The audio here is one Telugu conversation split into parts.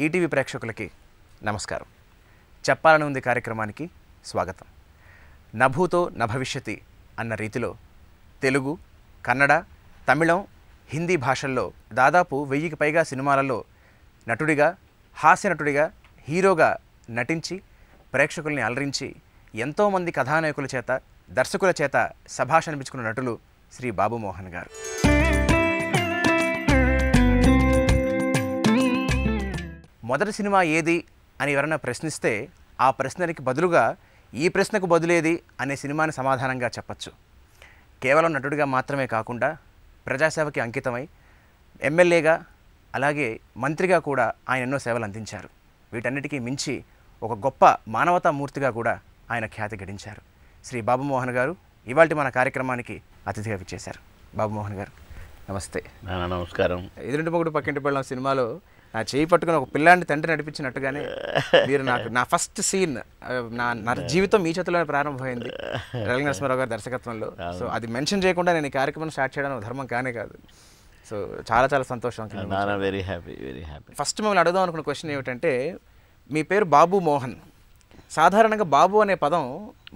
ఈటీవీ ప్రేక్షకులకి నమస్కారం. చెప్పాలని ఉంది కార్యక్రమానికి స్వాగతం. నభూతో నభవిష్యతి అన్న రీతిలో తెలుగు, కన్నడ, తమిళం, హిందీ భాషల్లో దాదాపు 1000కి పైగా సినిమాలలో నటుడిగా, హాస్య నటుడిగా, హీరోగా నటించి ప్రేక్షకుల్ని అలరించి ఎంతోమంది కథానాయకుల చేత, దర్శకుల చేత శభాష్ అనిపించుకున్న నటులు శ్రీ బాబు మోహన్ గారు. మొదటి సినిమా ఏది అని ఎవరైనా ప్రశ్నిస్తే ఆ ప్రశ్నకి బదులుగా ఈ ప్రశ్నకు బదులేది అనే సినిమాని సమాధానంగా చెప్పచ్చు. కేవలం నటుడిగా మాత్రమే కాకుండా ప్రజాసేవకి అంకితమై ఎమ్మెల్యేగా అలాగే మంత్రిగా కూడా ఆయన ఎన్నో సేవలు అందించారు. వీటన్నిటికీ మించి ఒక గొప్ప మానవతామూర్తిగా కూడా ఆయన ఖ్యాతి గడించారు. శ్రీ బాబు మోహన్ గారు ఇవాళ మన కార్యక్రమానికి అతిథిగా విచ్చేశారు. బాబు మోహన్ గారు నమస్తే. నమస్కారం. ఎదురింటి మొగుడు పక్కింటి పెళ్ళం సినిమాలో నా చేయి పట్టుకుని ఒక పిల్లాన్ని తండ్రి నడిపించినట్టుగానే మీరు నా ఫస్ట్ సీన్ నా జీవితం మీ చేతిలోనే ప్రారంభమైంది రవి నరసింహారావు గారి దర్శకత్వంలో. సో అది మెన్షన్ చేయకుండా నేను ఈ కార్యక్రమం స్టార్ట్ చేయడం ధర్మం కానే కాదు. సో చాలా చాలా సంతోషం. Very happy, very happy. First మిమ్మల్ని అడుగుదాం అనుకున్న క్వశ్చన్ ఏమిటంటే, మీ పేరు బాబు మోహన్. సాధారణంగా బాబు అనే పదం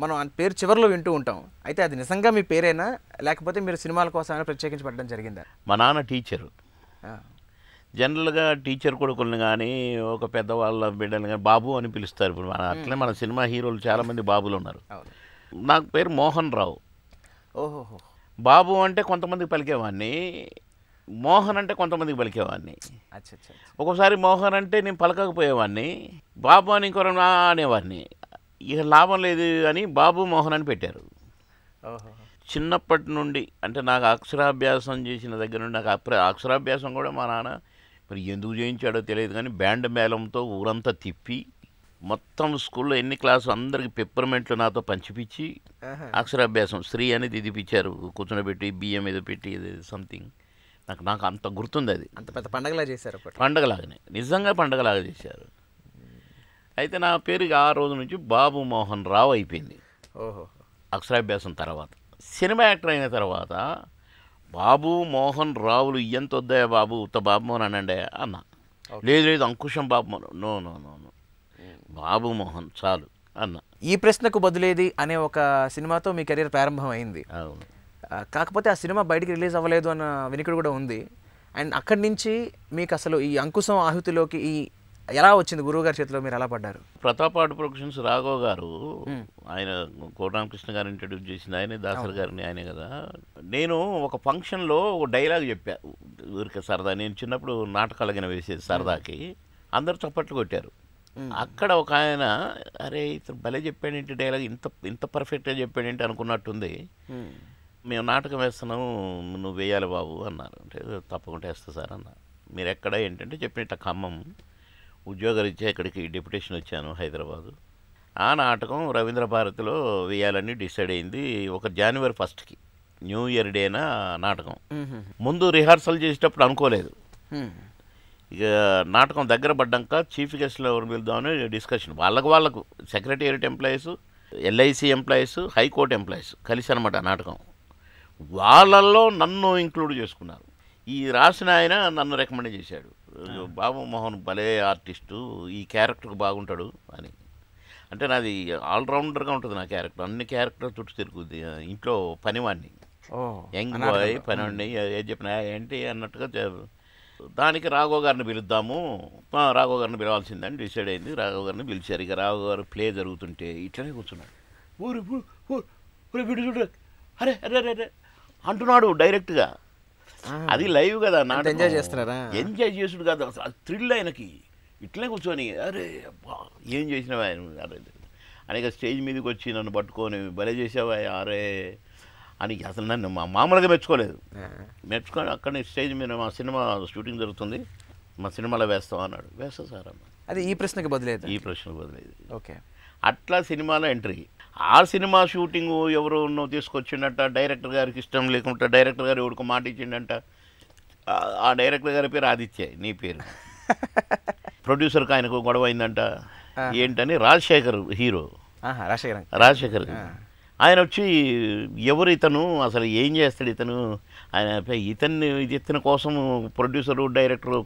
మనం పేరు చివరిలో వింటూ ఉంటాం. అయితే అది నిజంగా మీ పేరేనా, లేకపోతే మీరు సినిమాల కోసమైనా ప్రత్యేకించి పడడం జరిగిందా? మా నాన్న టీచరు. జనరల్గా టీచర్ కొడుకుల్ని కానీ ఒక పెద్దవాళ్ళ బిడ్డలు కానీ బాబు అని పిలుస్తారు. ఇప్పుడు అట్లే మన సినిమా హీరోలు చాలామంది బాబులు ఉన్నారు. నాకు పేరు మోహన్ రావు. ఓహోహో. బాబు అంటే కొంతమందికి పలికేవాడిని, మోహన్ అంటే కొంతమందికి పలికేవాడిని. ఒక్కోసారి మోహన్ అంటే నేను పలకకపోయేవాడిని, బాబు అని ఇంకొక అనేవాడిని. ఇక లాభం లేదు అని బాబు మోహన్ అని పెట్టారు. చిన్నప్పటి నుండి అంటే నాకు అక్షరాభ్యాసం చేసిన దగ్గర నుండి నాకు అక్షరాభ్యాసం కూడా మా నాన్న మరి ఎందుకు చేయించాడో తెలియదు కానీ బ్యాండ్ మేళంతో ఊరంతా తిప్పి మొత్తం స్కూల్లో ఎన్ని క్లాసు అందరికి పెప్పర్మెంట్లు నాతో పంచిపించి అక్షరాభ్యాసం శ్రీ అని దిదిపించారు. కూర్చోబెట్టి బియ్యం మీద పెట్టి సంథింగ్ నాకు అంత గుర్తుంది. అది అంత పెద్ద పండగలా చేశారు. పండగలాగానే, నిజంగా పండగలాగా చేశారు. అయితే నా పేరు ఆ రోజు నుంచి బాబు మోహన్ రావు అయిపోయింది. ఓహో. అక్షరాభ్యాసం తర్వాత సినిమా యాక్టర్ అయిన తర్వాత బాబు మోహన్ రావులు ఎంత వద్దాయా బాబు, ఉత్త బాబు మోహన్ అనండి అన్న. లేదు Ankusham Babu Mohan, no no no no Babu Mohan చాలు అన్న. ఈ ప్రశ్నకు బదులేది అనే ఒక సినిమాతో మీ కెరీర్ ప్రారంభం అయింది. అవును. కాకపోతే ఆ సినిమా బయటికి రిలీజ్ అవ్వలేదు అన్న వినికిడి కూడా ఉంది. అండ్ అక్కడి నుంచి మీకు అసలు ఈ అంకుశం ఆహుతిలోకి ఎలా వచ్చింది? గురువు గారి చేతిలో మీరు ఎలా పడ్డారు? ప్రతాప్ ఆర్ట్ ప్రొడక్షన్స్ రాఘవ్ గారు, ఆయన కోటరామకృష్ణ గారు ఇంట్రడ్యూస్ చేసింది ఆయనే, దాసర్ గారిని ఆయనే కదా. నేను ఒక ఫంక్షన్లో ఒక డైలాగ్ చెప్పా ఊరికే సరదా. నేను చిన్నప్పుడు నాటకాలగిన వేసేది సరదాకి, అందరు చప్పట్లు కొట్టారు. అక్కడ ఒక ఆయన అరే ఇతను భలే చెప్పాడేంటి డైలాగ్, ఇంత పర్ఫెక్ట్గా చెప్పాడేంటి అనుకున్నట్టుంది. మేము నాటకం వేస్తున్నాము, నువ్వు వేయాలి బాబు అన్నారు. అంటే తప్పకుండా వేస్తా సార్ అన్న. మీరు ఎక్కడ ఏంటంటే చెప్పినట్టు ఖమ్మం ఉద్యోగరీత్యా ఇక్కడికి డెప్యుటేషన్ వచ్చాను హైదరాబాదు. ఆ నాటకం రవీంద్ర భారతిలో వేయాలని డిసైడ్ అయింది. ఒక జనవరి 1కి న్యూ ఇయర్ డేనా నాటకం. ముందు రిహార్సల్ చేసేటప్పుడు అనుకోలేదు. ఇక నాటకం దగ్గర పడ్డాక చీఫ్ గెస్ట్లో ఎవరు పిలుద్దామని డిస్కషన్. వాళ్ళకు secretariat employees, LIC employees, high court employees కలిసి అనమాట నాటకం. వాళ్ళల్లో నన్ను ఇంక్లూడ్ చేసుకున్నారు. ఈ రాసిన ఆయన నన్ను రికమెండ్ చేశాడు, బాబు మోహన్ భలే ఆర్టిస్టు, ఈ క్యారెక్టర్కి బాగుంటాడు అని. అంటే నాది ఆల్రౌండర్గా ఉంటుంది నా క్యారెక్టర్, అన్ని క్యారెక్టర్ చుట్టూ తిరుగుద్ది. ఇంట్లో పనివాడిని, యంగ్ బాయ్ పనివాడిని, ఏది చెప్పినా ఏంటి అన్నట్టుగా. దానికి రాఘవ్ గారిని పిలుద్దాము, రాఘవ్ గారిని పిలవాల్సిందని డిసైడ్ అయింది. రాఘవ్ గారిని పిలిచారు. ఇక రాఘవ్ గారు ప్లే జరుగుతుంటే ఇట్లనే కూర్చున్నాడు. అరే అరే అరే అంటున్నాడు డైరెక్ట్గా. అది లైవ్ కదా, నాటకం ఎంజాయ్ చేస్తున్నారా? ఎంజాయ్ చేసుడు కాదు, అది థ్రిల్ ఆయనకి. ఇట్లనే కూర్చొని అరే ఏం చేసినావా అరే అని స్టేజ్ మీదకి వచ్చి నన్ను పట్టుకొని భలే చేసావా అరే అని అసలు నన్ను మామూలుగా మెచ్చుకోలేదు. మెచ్చుకొని అక్కడనే స్టేజ్ మీద మా సినిమా షూటింగ్ జరుగుతుంది, మా సినిమాలో వేస్తాం అన్నాడు. వేస్తా సార్ అన్న. అది ఈ ప్రశ్నకి బదులేదు. ఈ ప్రశ్నకు బదులేదు. ఓకే. అట్లా సినిమాలో ఎంట్రీ. ఆ సినిమా షూటింగు ఎవరు తీసుకొచ్చిండట, డైరెక్టర్ గారికి ఇష్టం లేకుండా డైరెక్టర్ గారు ఎవరికి మాట ఇచ్చిండంట. ఆ డైరెక్టర్ గారి పేరు ఆదిత్య, నీ పేరు. ప్రొడ్యూసర్కి ఆయనకు గొడవ అయిందంట. ఏంటని రాజశేఖర్ హీరో, రాజశేఖర్ ఆయన వచ్చి ఎవరు ఇతను, అసలు ఏం చేస్తాడు ఇతను, ఆయన ఇతని కోసం ప్రొడ్యూసరు డైరెక్టరు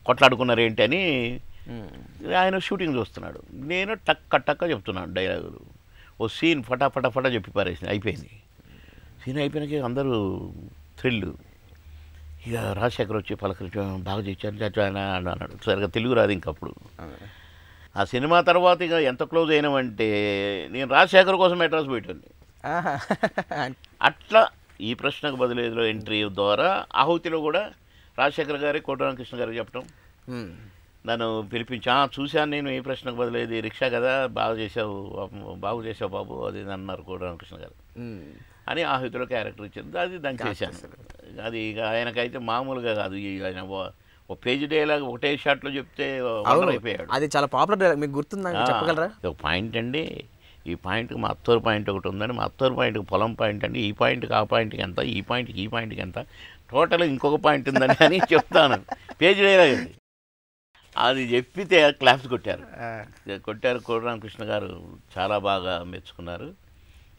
కొట్లాడుకున్నారు ఏంటి అని ఆయన షూటింగ్ చూస్తున్నాడు, నేను టక్క చెప్తున్నాను డైలాగులు. ఓ సీన్ ఫటా చెప్పి పారేసింది, అయిపోయింది. సీన్ అయిపోయినాక అందరూ థ్రిల్. ఇక రాజశేఖర్ వచ్చి పలకరించి బాగా చేశాను అన్నాడు. సరిగా తెలుగు రాదు ఇంకప్పుడు. ఆ సినిమా తర్వాత ఇక ఎంత క్లోజ్ అయినామంటే నేను రాజశేఖర్ కోసం మెడ్రాస్ పోయేటోని. అట్లా ఈ ప్రశ్నకు బదులేదులో ఎంట్రీ ద్వారా ఆహుతిలో కూడా రాజశేఖర్ గారి కోటరామకృష్ణ గారికి చెప్పడం, నన్ను పిలిపించి చూశాను నేను ఈ ప్రశ్నకు బదులేదు రిక్షా కదా, బాగా చేసావు బాబు అది అన్నారు కోటరామకృష్ణ గారు అని. ఆహుతిలో క్యారెక్టర్ ఇచ్చింది, అది దాన్ని చేశాను. అది ఇక ఆయనకైతే మామూలుగా కాదు, ఆయన ఒక పేజీ డైలాగ్ ఒకటే షాట్లో చెప్తే అయిపోయాడు. అది చాలా పాపులర్ డైలాగ్, మీకు గుర్తుందా, చెప్పగలరా? ఒక పాయింట్ అండి, ఈ పాయింట్కి మా అత్తూరు పాయింట్ ఒకటి ఉందండి, మా అత్తూరు పాయింట్కి పొలం పాయింట్ అండి, ఈ పాయింట్కి ఆ పాయింట్కి ఎంత, ఈ పాయింట్కి ఎంత, టోటల్ ఇంకొక పాయింట్ ఉందని అని చెప్తాను. పేజీ డైలాగ్ అది చెప్పితే క్లాప్స్ కొట్టారు. కోటరామకృష్ణ గారు చాలా బాగా మెచ్చుకున్నారు.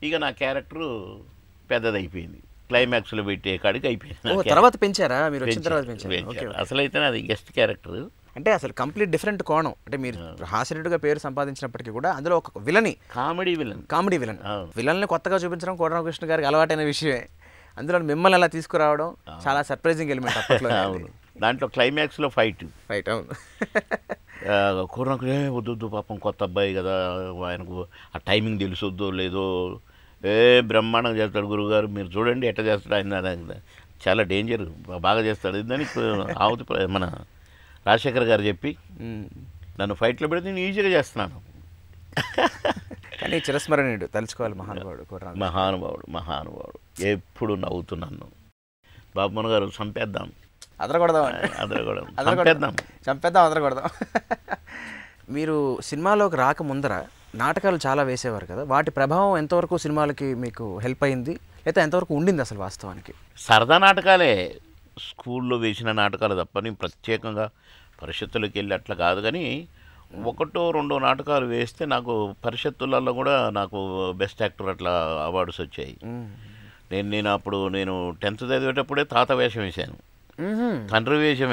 ఇక నా క్యారెక్టరు పెద్దదైపోయింది, క్లైమాక్స్లో పెట్టే కాడికి అయిపోయింది. తర్వాత పెంచారా మీరు వచ్చిన తర్వాత? పెంచారు. అసలైతే అది గెస్ట్ క్యారెక్టర్. అంటే అసలు కంప్లీట్ డిఫరెంట్ కోణం. అంటే మీరు హాస్యనటుగా పేరు సంపాదించినప్పటికీ కూడా అందులో ఒక విలని, కామెడీ విలన్ విలన్ని కొత్తగా చూపించడం కోటరామకృష్ణ గారికి అలవాటైన విషయమే. అందులో మిమ్మల్ని అలా తీసుకురావడం చాలా సర్ప్రైజింగ్ ఎలిమెంట్ అప్పట్లో. అవును, దాంట్లో క్లైమాక్స్లో ఫైట్. అవును. కోటరామకృష్ణ వద్దు పాపం కొత్త అబ్బాయి కదా, ఆయనకు ఆ టైమింగ్ తెలుసొద్దో లేదో, బ్రహ్మాండంగా చేస్తాడు గురువుగారు, మీరు చూడండి ఎట్లా చేస్తాడు ఆయన, చాలా డేంజర్, బాగా చేస్తాడు ఇదని ఆవుతి మన రాజశేఖర్ గారు చెప్పి నన్ను ఫైట్లో పెడితే నేను ఈజీగా చేస్తున్నాను. కానీ చిరస్మరణీయుడు, తలుచుకోవాలి మహానుభావుడు ఎప్పుడు నవ్వుతున్నాను. బాబుమోహన్ గారు చంపేద్దాం, చంపేద్దాం. మీరు సినిమాలోకి రాకముందర నాటకాలు చాలా వేసేవారు కదా, వాటి ప్రభావం ఎంతవరకు సినిమాలకి మీకు హెల్ప్ అయింది, లేదా ఎంతవరకు ఉండింది అసలు వాస్తవానికి? సరదా నాటకాలే, స్కూల్లో వేసిన నాటకాలు తప్ప నేను ప్రత్యేకంగా పరిషత్తులకు వెళ్ళి అట్లా కాదు. కానీ 1-2 నాటకాలు వేస్తే నాకు పరిషత్తులలో కూడా నాకు బెస్ట్ యాక్టర్ అట్లా అవార్డ్స్ వచ్చాయి. నేను అప్పుడు 10th చదివేటప్పుడే తాత వేషం వేశాను, తండ్రి వేషం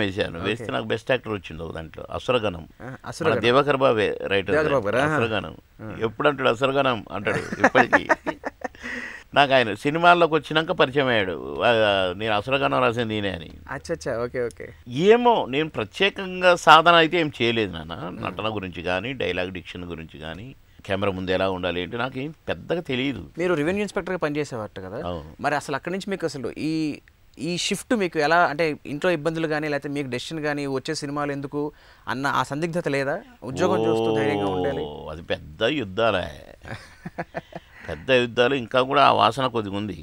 వేస్తే నాకు బెస్ట్ యాక్టర్ వచ్చింది ఒక దాంట్లో. అసురగణం, దివాకర్ బాబే రైటర్. అసురగణం ఎప్పుడు అంటాడు, అసురగణం అంటాడు ఇప్పటికీ. నాకు ఆయన సినిమాల్లోకి వచ్చినాక పరిచయం అయ్యాడు, నేను అసురగణం రాసింది నేనే అని. ఓకే. ఏమో నేను ప్రత్యేకంగా సాధన అయితే ఏం చేయలేదు నాన్న, నటన గురించి కానీ డైలాగ్ డిక్షన్ గురించి కానీ కెమెరా ముందు ఎలా ఉండాలి ఏంటి నాకేం పెద్దగా తెలియదు. మీరు రెవెన్యూ ఇన్స్పెక్టర్గా పనిచేసేవారు కదా, మరి అసలు అక్కడి నుంచి మీకు అసలు ఈ షిఫ్ట్ మీకు ఎలా, అంటే ఇంట్లో ఇబ్బందులు కానీ లేకపోతే మీకు డెసిషన్ కానీ వచ్చే సినిమాలు ఎందుకు అన్న ఆ సందిగ్ధత లేదా? ఉద్యోగం చూస్తూ ధైర్యంగా ఉండాలి. అది పెద్ద యుద్ధాలు ఇంకా కూడా ఆ వాసన కొద్దిగా ఉంది.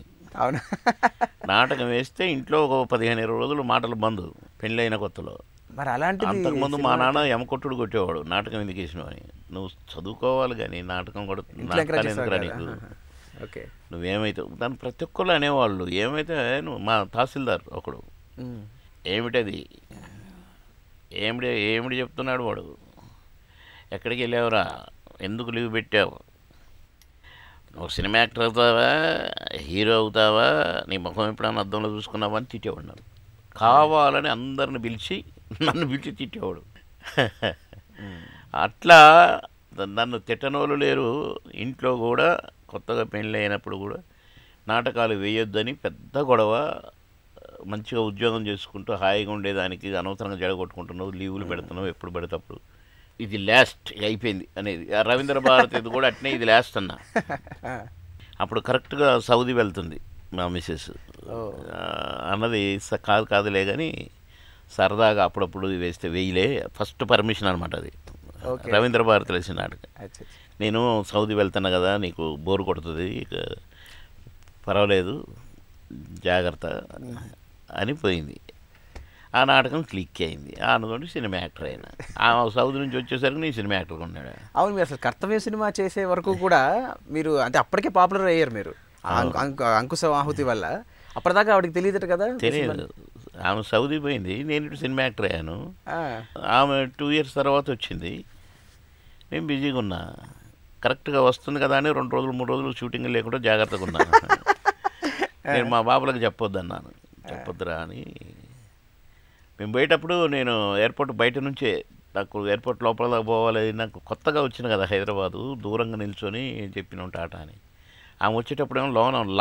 అవును, నాటకం వేస్తే ఇంట్లో ఒక 15-20 రోజులు మాటలు బంద్ పెళ్ళైన కొత్తలో. మరి అలాంటి అంతకుముందు మా నాన్న ఎమకొట్టుడు కొట్టేవాడు, నాటకం ఎందుకు వేసినావు అని. నువ్వు చదువుకోవాలి కానీ నాటకం కూడా ఎందుకురా నీకు, నువ్వేమైతే దాన్ని ప్రతి ఒక్కళ్ళు అనేవాళ్ళు. ఏమైతే నువ్వు మా తహసీల్దార్ ఒకడు ఏమిటది ఏమిటి చెప్తున్నాడు వాడు, ఎక్కడికి వెళ్ళావురా, ఎందుకు లీవ్ పెట్టావు, ఒక సినిమా యాక్టర్ అవుతావా, హీరో అవుతావా, నీ ముఖం ఎప్పుడైనా అద్దంలో చూసుకున్నావా అని తిట్టేవాడు. కావాలని అందరిని పిలిచి నన్ను పిలిచి తిట్టేవాడు. అట్లా నన్ను తిట్టనోళ్ళు లేరు. ఇంట్లో కూడా కొత్తగా పెళ్ళి అయినప్పుడు కూడా నాటకాలు వేయొద్దని పెద్ద గొడవ. మంచిగా ఉద్యోగం చేసుకుంటూ హాయిగా ఉండేదానికి అనవసరంగా జడగొట్టుకుంటున్నావు, లీవులు పెడుతున్నావు ఎప్పుడు పెడతప్పుడు, ఇది లాస్ట్ అయిపోయింది అనేది. రవీంద్ర భారతి ఇది కూడా అట్నే, ఇది లాస్ట్ అన్న. అప్పుడు కరెక్ట్గా సౌదీ వెళ్తుంది మా మిస్సెస్ అన్నది, కాదులే కానీ సరదాగా అప్పుడప్పుడు వేస్తే వేయలే, ఫస్ట్ పర్మిషన్ అనమాట అది. రవీంద్ర భారతి వేసిన నాటకం. నేను సౌదీ వెళ్తున్నా కదా, నీకు బోరు కొడుతుంది, పర్వాలేదు జాగ్రత్త అని పోయింది. ఆ నాటకం క్లిక్ అయింది, అనుకోండి సినిమా యాక్టర్ అయినా. ఆ సౌదీ నుంచి వచ్చేసరికి నేను సినిమా యాక్టర్గా ఉన్నాడు. అవును, మీరు అసలు కర్తవ్య సినిమా చేసే వరకు కూడా మీరు అంటే అప్పటికే పాపులర్ అయ్యారు మీరు అంకుశ ఆహుతి వల్ల. అప్పటిదాకా ఆవిడకి తెలియదు కదా? తెలియదు. ఆమె సౌదీ పోయింది, నేను ఇటు సినిమా యాక్టర్ అయ్యాను. ఆమె 2 years తర్వాత వచ్చింది, నేను బిజీగా ఉన్నా. కరెక్ట్గా వస్తుంది కదా అని 2 రోజులు 3 రోజులు షూటింగ్ లేకుండా జాగ్రత్తగా ఉన్నాను. నేను మా బాబులకు చెప్పొద్దురా అని. మేము పోయేటప్పుడు నేను ఎయిర్పోర్ట్ బయట నుంచే నాకు ఎయిర్పోర్ట్ లోపల పోవాలి, నాకు కొత్తగా వచ్చిన కదా హైదరాబాదు, దూరంగా నిల్చొని చెప్పినాం టాటా అని. ఆమె వచ్చేటప్పుడేమో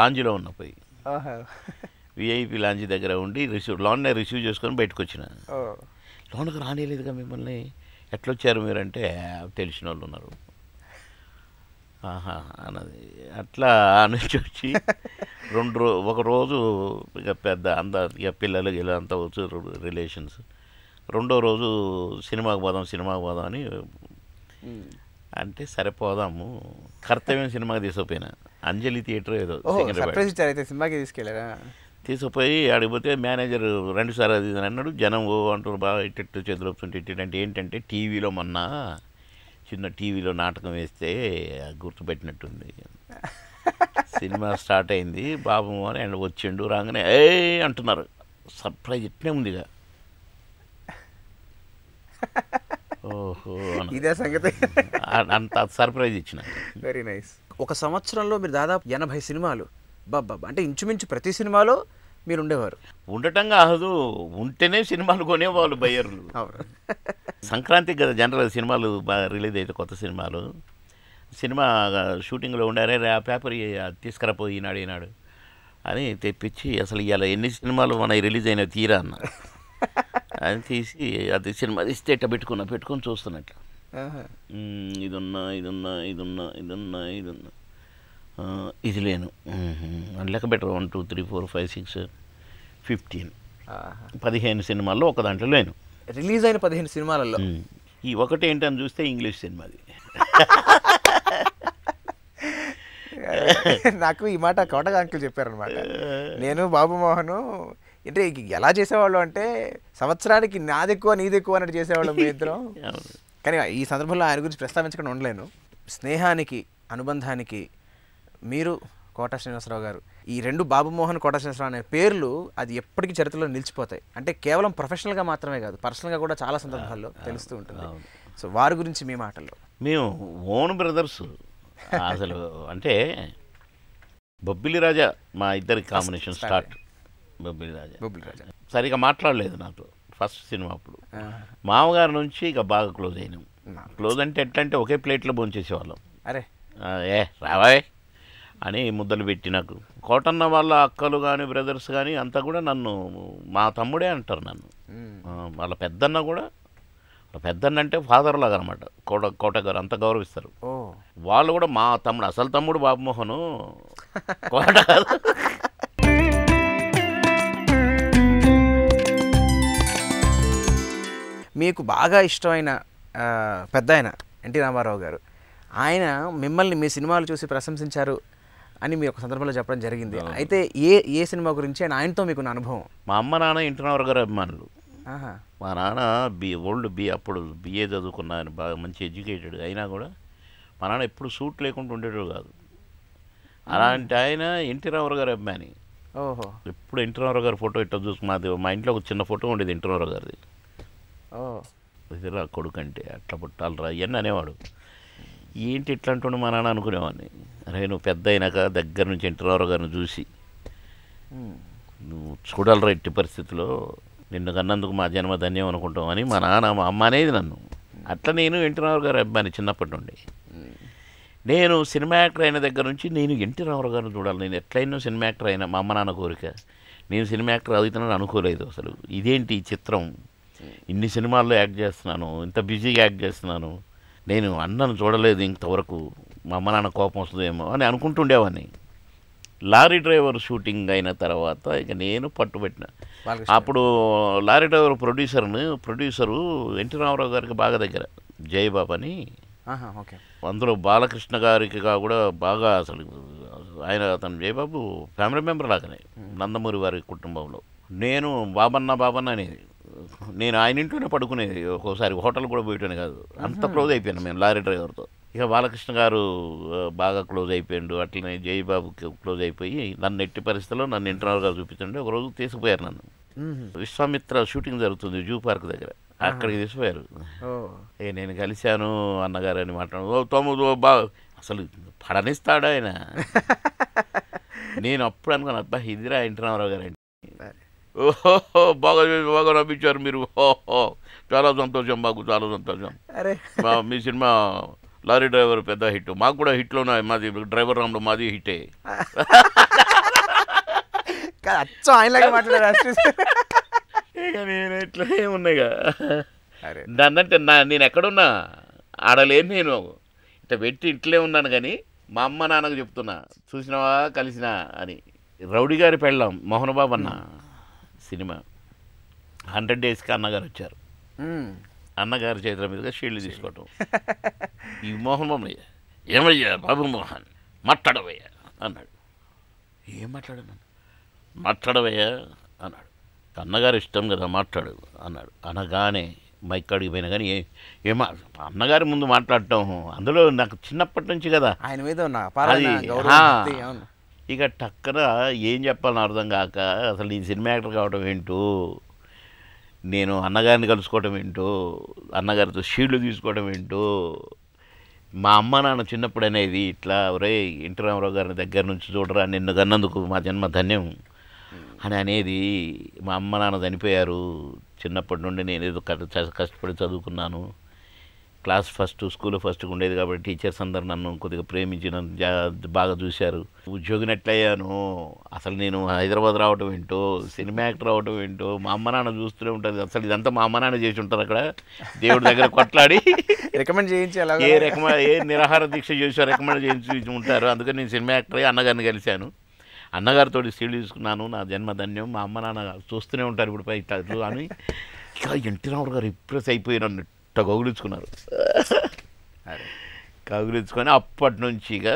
లాంజ్లో ఉన్న పోయి విఐపి లాంజ్ దగ్గర ఉండి లోన్నే రిసీవ్ చేసుకొని బయటకు వచ్చిన. లోన్కి రానిలేదుగా మిమ్మల్ని, ఎట్లొచ్చారు మీరంటే తెలిసిన వాళ్ళు ఉన్నారు ఆహా అన్నది. అట్లా నుంచి వచ్చి ఒక రోజు ఇక పెద్ద ఇక పిల్లలు ఇలా అంతా వచ్చు రిలేషన్స్. రెండో రోజు సినిమాకి పోదాం అని అంటే సరిపోదాము, కర్తవ్యం సినిమాకి తీసుకుపోయినా. అంజలి థియేటర్ ఏదో సినిమాకి తీసుకెళ్ళారా? తీసుకుపోయి ఆడిపోతే మేనేజర్ 2 సార్లు అది అన్నాడు. జనం అంటారు బాగా ఇట్టు చేతులు అంటే ఏంటంటే టీవీలో మొన్న చిన్న టీవీలో నాటకం వేస్తే గుర్తుపెట్టినట్టుంది. సినిమా స్టార్ట్ అయింది, బాబు అని ఆయన వచ్చిండు, రాగానే ఏ అంటున్నారు. సర్ప్రైజ్ ఇట్నే ఉందిగా. ఓహో ఇదే సంగతి. అంత సర్ప్రైజ్ ఇచ్చిన. Very nice. ఒక సంవత్సరంలో మీరు దాదాపు 80 సినిమాలు, బాబా అంటే ఇంచుమించు ప్రతి సినిమాలో మీరు ఉండేవారు. ఉండటం కాదు, ఉంటేనే సినిమాలు కొనేవాళ్ళు బయ్యర్లు. సంక్రాంతికి కదా జనరల్ సినిమాలు బాగా రిలీజ్ అయితే, కొత్త సినిమాలు. సినిమా షూటింగ్లో ఉండారే, ఆ పేపర్ తీసుకురాపోయి ఈనాడు అని తెప్పించి, అసలు ఇవాళ ఎన్ని సినిమాలు మన రిలీజ్ అయినా తీరా అన్న అని తీసి, అది సినిమా తీస్తే ఇట్లా పెట్టుకొని చూస్తున్నట్టు ఇదున్నా ఇది లేను అని లెక్క బెటర్ 1 2 3 4 5 6 15 15 సినిమాల్లో ఒక దాంట్లో లేను. రిలీజ్ అయిన 15 సినిమాలలో ఈ ఒకటి ఏంటని చూస్తే ఇంగ్లీష్ సినిమాది. నాకు ఈ మాట కోటగా అంకుల్ చెప్పారనమాట. నేను బాబు మోహను అంటే ఎలా చేసేవాళ్ళు అంటే, సంవత్సరానికి నాది ఎక్కువ నీది ఎక్కువ అన్నట్టు చేసేవాళ్ళం మీ ఇద్దరం. కానీ ఈ సందర్భంలో ఆయన గురించి ప్రస్తావించకుండా ఉండలేను. స్నేహానికి, అనుబంధానికి మీరు కోట శ్రీనివాసరావు గారు, ఈ 2 బాబు మోహన్, కోట శ్రీనివాసరావు అనే పేర్లు అది ఎప్పటికీ చరిత్రలో నిలిచిపోతాయి. అంటే కేవలం ప్రొఫెషనల్గా మాత్రమే కాదు, పర్సనల్గా కూడా చాలా సందర్భాల్లో తెలుస్తూ ఉంటుంది. సో వారి గురించి మీ మాటల్లో. మేము ఓన్ బ్రదర్స్ అసలు. అంటే బొబ్బిలి రాజా మా ఇద్దరి కాంబినేషన్ స్టార్ట్. బొబ్బిలి రాజా సరిగా మాట్లాడలేదు నాతో ఫస్ట్ సినిమా అప్పుడు. మామగారి నుంచి ఇక బాగా క్లోజ్ అయినాం. క్లోజ్ అంటే ఎట్లా అంటే ఒకే ప్లేట్లో భోంచేసేవాళ్ళం. అరే రావాయ్ అని ముద్దలు పెట్టి, నాకు కోటన్న వాళ్ళ అక్కలు కానీ బ్రదర్స్ కానీ అంతా కూడా నన్ను మా తమ్ముడే అంటారు నన్ను. వాళ్ళ పెద్దన్న కూడా, పెద్దన్న అంటే ఫాదర్ లాగా అనమాట. కోట గారు అంత గౌరవిస్తారు. వాళ్ళు కూడా మా తమ్ముడు, అసలు తమ్ముడు బాబు మోహను, కోట కాదు. మీకు బాగా ఇష్టమైన పెద్ద ఆయన ఎన్టీ రామారావు గారు, ఆయన మిమ్మల్ని మీ సినిమాలు చూసి ప్రశంసించారు అని మీరు ఒక సందర్భంలో చెప్పడం జరిగింది. అయితే ఏ సినిమా గురించి ఆయనతో మీకున్న అనుభవం? మా అమ్మ నాన్న ఎన్టీ రామారావు గారు అభిమానులు. మా నాన్న ఓల్డ్ అప్పుడు బిఏ చదువుకున్న ఆయన, బాగా మంచి ఎడ్యుకేటెడ్ అయినా కూడా మా నాన్న ఎప్పుడు సూట్ లేకుండా ఉండేవాడు కాదు. అలాంటి ఆయన ఎన్టీ రామారావు గారు అభిమాని. ఎప్పుడు ఎన్టీ రామారావు గారి ఫోటో ఇట్లా చూసి, మా ఇంట్లో ఒక చిన్న ఫోటో ఉండేది ఎన్టీ రామారావు గారిది. ఇదిరా కొడుకు అంటే అట్లా పుట్టాలరా ఇవన్నీ అనేవాడు. ఏంటి ఇట్లా అంటుండే మా నాన్న అనుకునేవాడిని. అరే నువ్వు పెద్ద అయినాక దగ్గర నుంచి ఎన్టీ రామారావు గారిని చూసి నువ్వు చూడాలరా ఎట్టి పరిస్థితిలో, నిన్ను కన్నందుకు మా జన్మ ధన్యం అనుకుంటాం అని మా నాన్న మా అమ్మ అనేది నన్ను. అట్లా నేను ఎన్టీ రామారావు గారి అబ్బాయిని చిన్నప్పటి నుండి. నేను సినిమా యాక్టర్ అయిన దగ్గర నుంచి నేను ఎన్టీ రామారావు గారిని చూడాలి, నేను ఎట్లయినా సినిమా యాక్టర్ అయినా, మా అమ్మ నాన్న కోరిక. నేను సినిమా యాక్టర్ అవుతానని అనుకోలేదు అసలు. ఇదేంటి ఈ చిత్రం, ఇన్ని సినిమాల్లో యాక్ట్ చేస్తున్నాను, ఇంత బిజీగా యాక్ట్ చేస్తున్నాను, నేను అన్నను చూడలేదు ఇంతవరకు, మా అమ్మ నాన్న కోపం వస్తుందేమో అని అనుకుంటుండేవాడిని. లారీ డ్రైవర్ షూటింగ్ అయిన తర్వాత ఇక నేను పట్టుబట్టిన. అప్పుడు lorry driver producer NT Ramarao గారికి బాగా దగ్గర, జయబాబు అని. అందులో బాలకృష్ణ గారికి కూడా బాగా అసలు ఆయన, అతను జయబాబు ఫ్యామిలీ మెంబర్ లాగానే నందమూరి వారి కుటుంబంలో. నేను బాబన్న అనేది, నేను ఆయన ఇంట్లోనే పడుకునేది, ఒక్కోసారి హోటల్ కూడా పోయటనే కాదు, అంత క్లోజ్ అయిపోయాను మేము లారీ డ్రైవర్తో. ఇక బాలకృష్ణ గారు బాగా క్లోజ్ అయిపోయాడు, అట్లనే జయబాబుకి క్లోజ్ అయిపోయి నన్ను ఎట్టి పరిస్థితుల్లో నన్ను ఎన్టీ రామారావు గారు చూపించండి. ఒకరోజు తీసుకుపోయారు నన్ను. విశ్వామిత్ర షూటింగ్ జరుగుతుంది జూ పార్క్ దగ్గర, అక్కడికి తీసుకుపోయారు. నేను కలిశాను అన్నగారు అని మాట్లాడు, తమ్ముడు బాగా అసలు పడనిస్తాడు ఆయన. నేను అప్పుడు అనుకున్నాను, అబ్బా ఇదిరా ఎన్టీ రామారావు గారు అంటే. ఓహో బాగా బాగా నవ్వించారు మీరు, ఓహో చాలా సంతోషం, మాకు చాలా సంతోషం. అరే మీ సినిమా లారీ డ్రైవర్ పెద్ద హిట్, మాకు కూడా హిట్లోనే, మాది డ్రైవర్ రామ్లో మాది హిట్టే. అచ్చం ఆయనలాగా మాట్లాడారు. ఇక నేను ఇట్లా ఏమున్నాయిగా అరే దాన్నంటే నేను ఎక్కడున్నా ఆడలేను, నేను ఇట్లా పెట్టి ఇట్లే ఉన్నాను. కానీ మా అమ్మ నాన్నకు చెప్తున్నా, చూసినావా కలిసినా అని. రౌడీ గారి పెళ్ళాం మోహన్ బాబు అన్న సినిమా 100 డేస్కి అన్నగారు వచ్చారు. అన్నగారి చేతుల మీదుగా షీల్డ్ తీసుకోవటం. ఈ మోహన్ బాబు ఏమయ్యా బాబు మోహన్ మాట్లాడవయ్యా అన్నాడు. ఏం మాట్లాడాను, మాట్లాడవయ్యా అన్నాడు. అన్నగారు ఇష్టం కదా మాట్లాడు అన్నాడు. అనగానే మైక్ అడిగి పోయినా కానీ ఏమా అన్నగారి ముందు మాట్లాడటం, అందులో నాకు చిన్నప్పటి నుంచి కదా ఆయన మీద ఉన్న అది అపారమైన గౌరవం, భక్తి, అవును. ఇక టక్కన ఏం చెప్పాలని అర్థం కాక, అసలు నేను సినిమా యాక్టర్ కావడం ఏంటో, నేను అన్నగారిని కలుసుకోవడం ఏంటో, అన్నగారితో షీల్డ్లు తీసుకోవడం ఏంటో, మా అమ్మ నాన్న చిన్నప్పుడు అనేది ఇట్లా ఒరే ఎన్టీ రామారావు గారిని దగ్గర నుంచి చూడరా, నిన్ను కన్నందుకు మా జన్మ ధన్యం అని అనేది. మా అమ్మ నాన్న చనిపోయారు, చిన్నప్పటి నుండి నేను ఏదో కష్టపడి చదువుకున్నాను, క్లాస్ ఫస్ట్ స్కూల్ ఫస్ట్గా ఉండేది కాబట్టి టీచర్స్ అందరు నన్ను కొద్దిగా ప్రేమించి నన్ను బాగా చూశారు. ఉద్యోగిని ఎట్లయ్యాను, అసలు నేను హైదరాబాద్ రావటం ఏంటో, సినిమా యాక్టర్ రావటం ఏంటో, మా అమ్మ నాన్న చూస్తూనే ఉంటుంది. అసలు ఇదంతా మా అమ్మ నాన్న చేసి ఉంటారు అక్కడ దేవుడి దగ్గర కొట్లాడి రికమెండ్ చేయించి ఏ నిరాహార దీక్ష చేసి రికమెండ్ చేయించి ఉంటారు. అందుకని నేను సినిమా యాక్టర్ అయ్యి అన్నగారిని కలిశాను, అన్నగారితో సీల్ తీసుకున్నాను, నా జన్మధన్యం. మా అమ్మ నాన్న చూస్తూనే ఉంటారు ఇప్పుడు పై ఇట్లా అని. ఇక ఎన్టీ రామారావు గారు ఇంప్రెస్ అయిపోయి నన్ను ఇట్ట కౌగులించుకున్నారు. కౌగులించుకొని అప్పటి నుంచి ఇక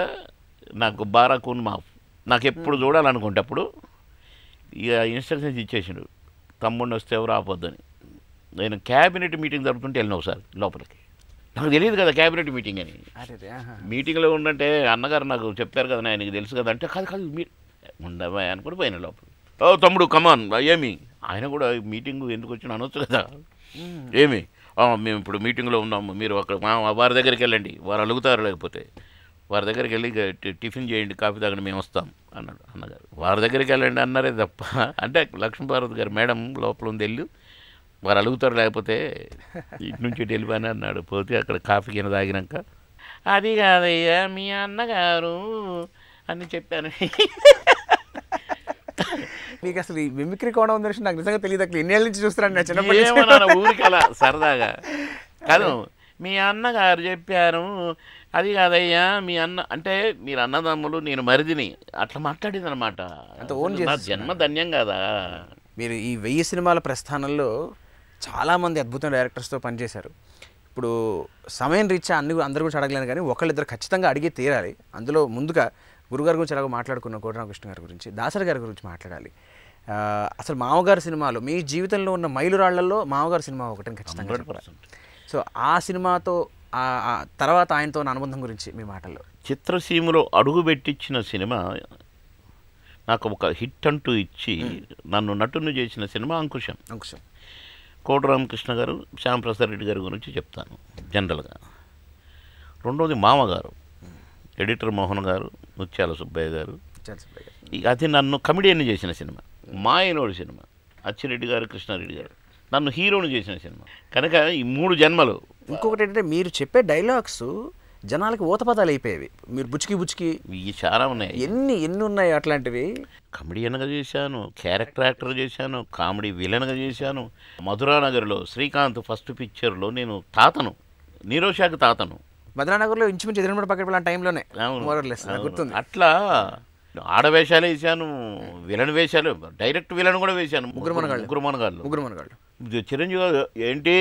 నాకు బారాకూన్ మాఫ్, నాకు ఎప్పుడు చూడాలనుకుంటే అప్పుడు ఇక ఇన్స్ట్రక్షన్స్ ఇచ్చేసిండు, తమ్ముడిని వస్తే ఎవరు ఆపొద్దని. నేను క్యాబినెట్ మీటింగ్ జరుగుతుంటే వెళ్ళిన ఒకసారి లోపలికి, నాకు తెలియదు కదా క్యాబినెట్ మీటింగ్ అని. మీటింగ్లో ఉండంటే అన్నగారు నాకు చెప్పారు కదా, ఆయనకి తెలుసు కదా అంటే, కాదు కాదు మీరు ఉండవా అనుకుని పోయిన లోపల. ఓ తమ్ముడు కమాన్ ఏమి, ఆయన కూడా మీటింగ్ ఎందుకు వచ్చినా అనొచ్చు కదా. ఏమి మేము ఇప్పుడు మీటింగ్లో ఉన్నాము, మీరు అక్కడ వారి దగ్గరికి వెళ్ళండి, వారు అలుగుతారు, లేకపోతే వారి దగ్గరికి వెళ్ళి టిఫిన్ చేయండి, కాఫీ తాగండి, మేము వస్తాం అన్నాడు అన్నగారు. వారి దగ్గరికి వెళ్ళండి అన్నారే తప్ప, అంటే లక్ష్మీపార్వతి గారు మేడం లోపల ఉంది, వెళ్ళి వారు అలుగుతారు, లేకపోతే ఇటు నుంచి ఇటు వెళ్ళిపోయినా అన్నాడు. పోతే అక్కడ కాఫీ కింద తాగినాక, అది కాదయ్యా మీ అన్నగారు అని చెప్పాను. మీకు అసలు ఈ మిమిక్రీ కూడా ఉందని నాకు నిజంగా తెలియదు. అక్కడ ఎన్ని ఏళ్ళ నుంచి చూస్తున్నాను నేను చిన్నప్పటి ఊరికి అలా సరదాగా కాదు. మీ అన్నగారు చెప్పారు, అది కాదయ్యా మీ అన్న అంటే మీరు అన్నదమ్ములు, నేను మరిదిని, అట్లా మాట్లాడింది అనమాట. నా జన్మ ధన్యం కదా. మీరు ఈ 1000 సినిమాల ప్రస్థానంలో చాలామంది అద్భుతమైన డైరెక్టర్స్తో పనిచేశారు. ఇప్పుడు సమయం రీత్యా అందరూ కూడా అడగలేను, కానీ ఒకళ్ళిద్దరు ఖచ్చితంగా అడిగే తీరాలి. అందులో ముందుగా గురుగారి గురించి ఎలాగో మాట్లాడుకున్న కోటరామకృష్ణ గారి గురించి, దాసరి గారి గురించి మాట్లాడాలి. అసలు మామగారి సినిమాలో మీ జీవితంలో ఉన్న మైలురాళ్లలో మామగారి సినిమా ఒకటని ఖచ్చితంగా చెప్పాలి. సో ఆ సినిమాతో తర్వాత ఆయనతో ఉన్న అనుబంధం గురించి మీ మాటల్లో. చిత్రసీమలో అడుగుపెట్టించిన సినిమా నాకు ఒక హిట్ అంటూ ఇచ్చి నన్ను నటుని చేసిన సినిమా అంకుశం. కోటరామకృష్ణ గారు, శ్యాంప్రసాద్ రెడ్డి గారి గురించి చెప్తాను జనరల్గా. రెండవది మామగారు, ఎడిటర్ మోహన్ గారు, ముత్యాల సుబ్బయ్య గారు. అది నన్ను కమెడియన్ చేసిన సినిమా. మాయనోడు సినిమా, అచ్చిరెడ్డి గారు, కృష్ణారెడ్డి గారు నన్ను హీరోని చేసిన సినిమా. కనుక ఈ 3 జన్మలు. ఇంకొకటి ఏంటంటే మీరు చెప్పే డైలాగ్స్ జనాలకి ఊతపదాలు అయిపోయేవి. మీరు బుచ్చికి ఇవి చాలా ఉన్నాయి. ఎన్ని ఉన్నాయి అట్లాంటివి. కమెడియన్గా చేశాను, క్యారెక్టర్ యాక్టర్ చేశాను, కామెడీ విలన్గా చేశాను. మధురానగర్లో శ్రీకాంత్ ఫస్ట్ పిక్చర్లో నేను తాతను, నీరోషాకి తాతను. మధురానగర్లో ఇంచుమించు ఎదురుమడి పక్కన టైంలోనే గుర్తుంది. అట్లా ఆడవేషాలు వేసాను, విలన్ వేషాలు, డైరెక్ట్ విలన్ కూడా వేశాను. ముగ్గురు మనగాళ్ళు. చిరంజీవి గారు ఏంటి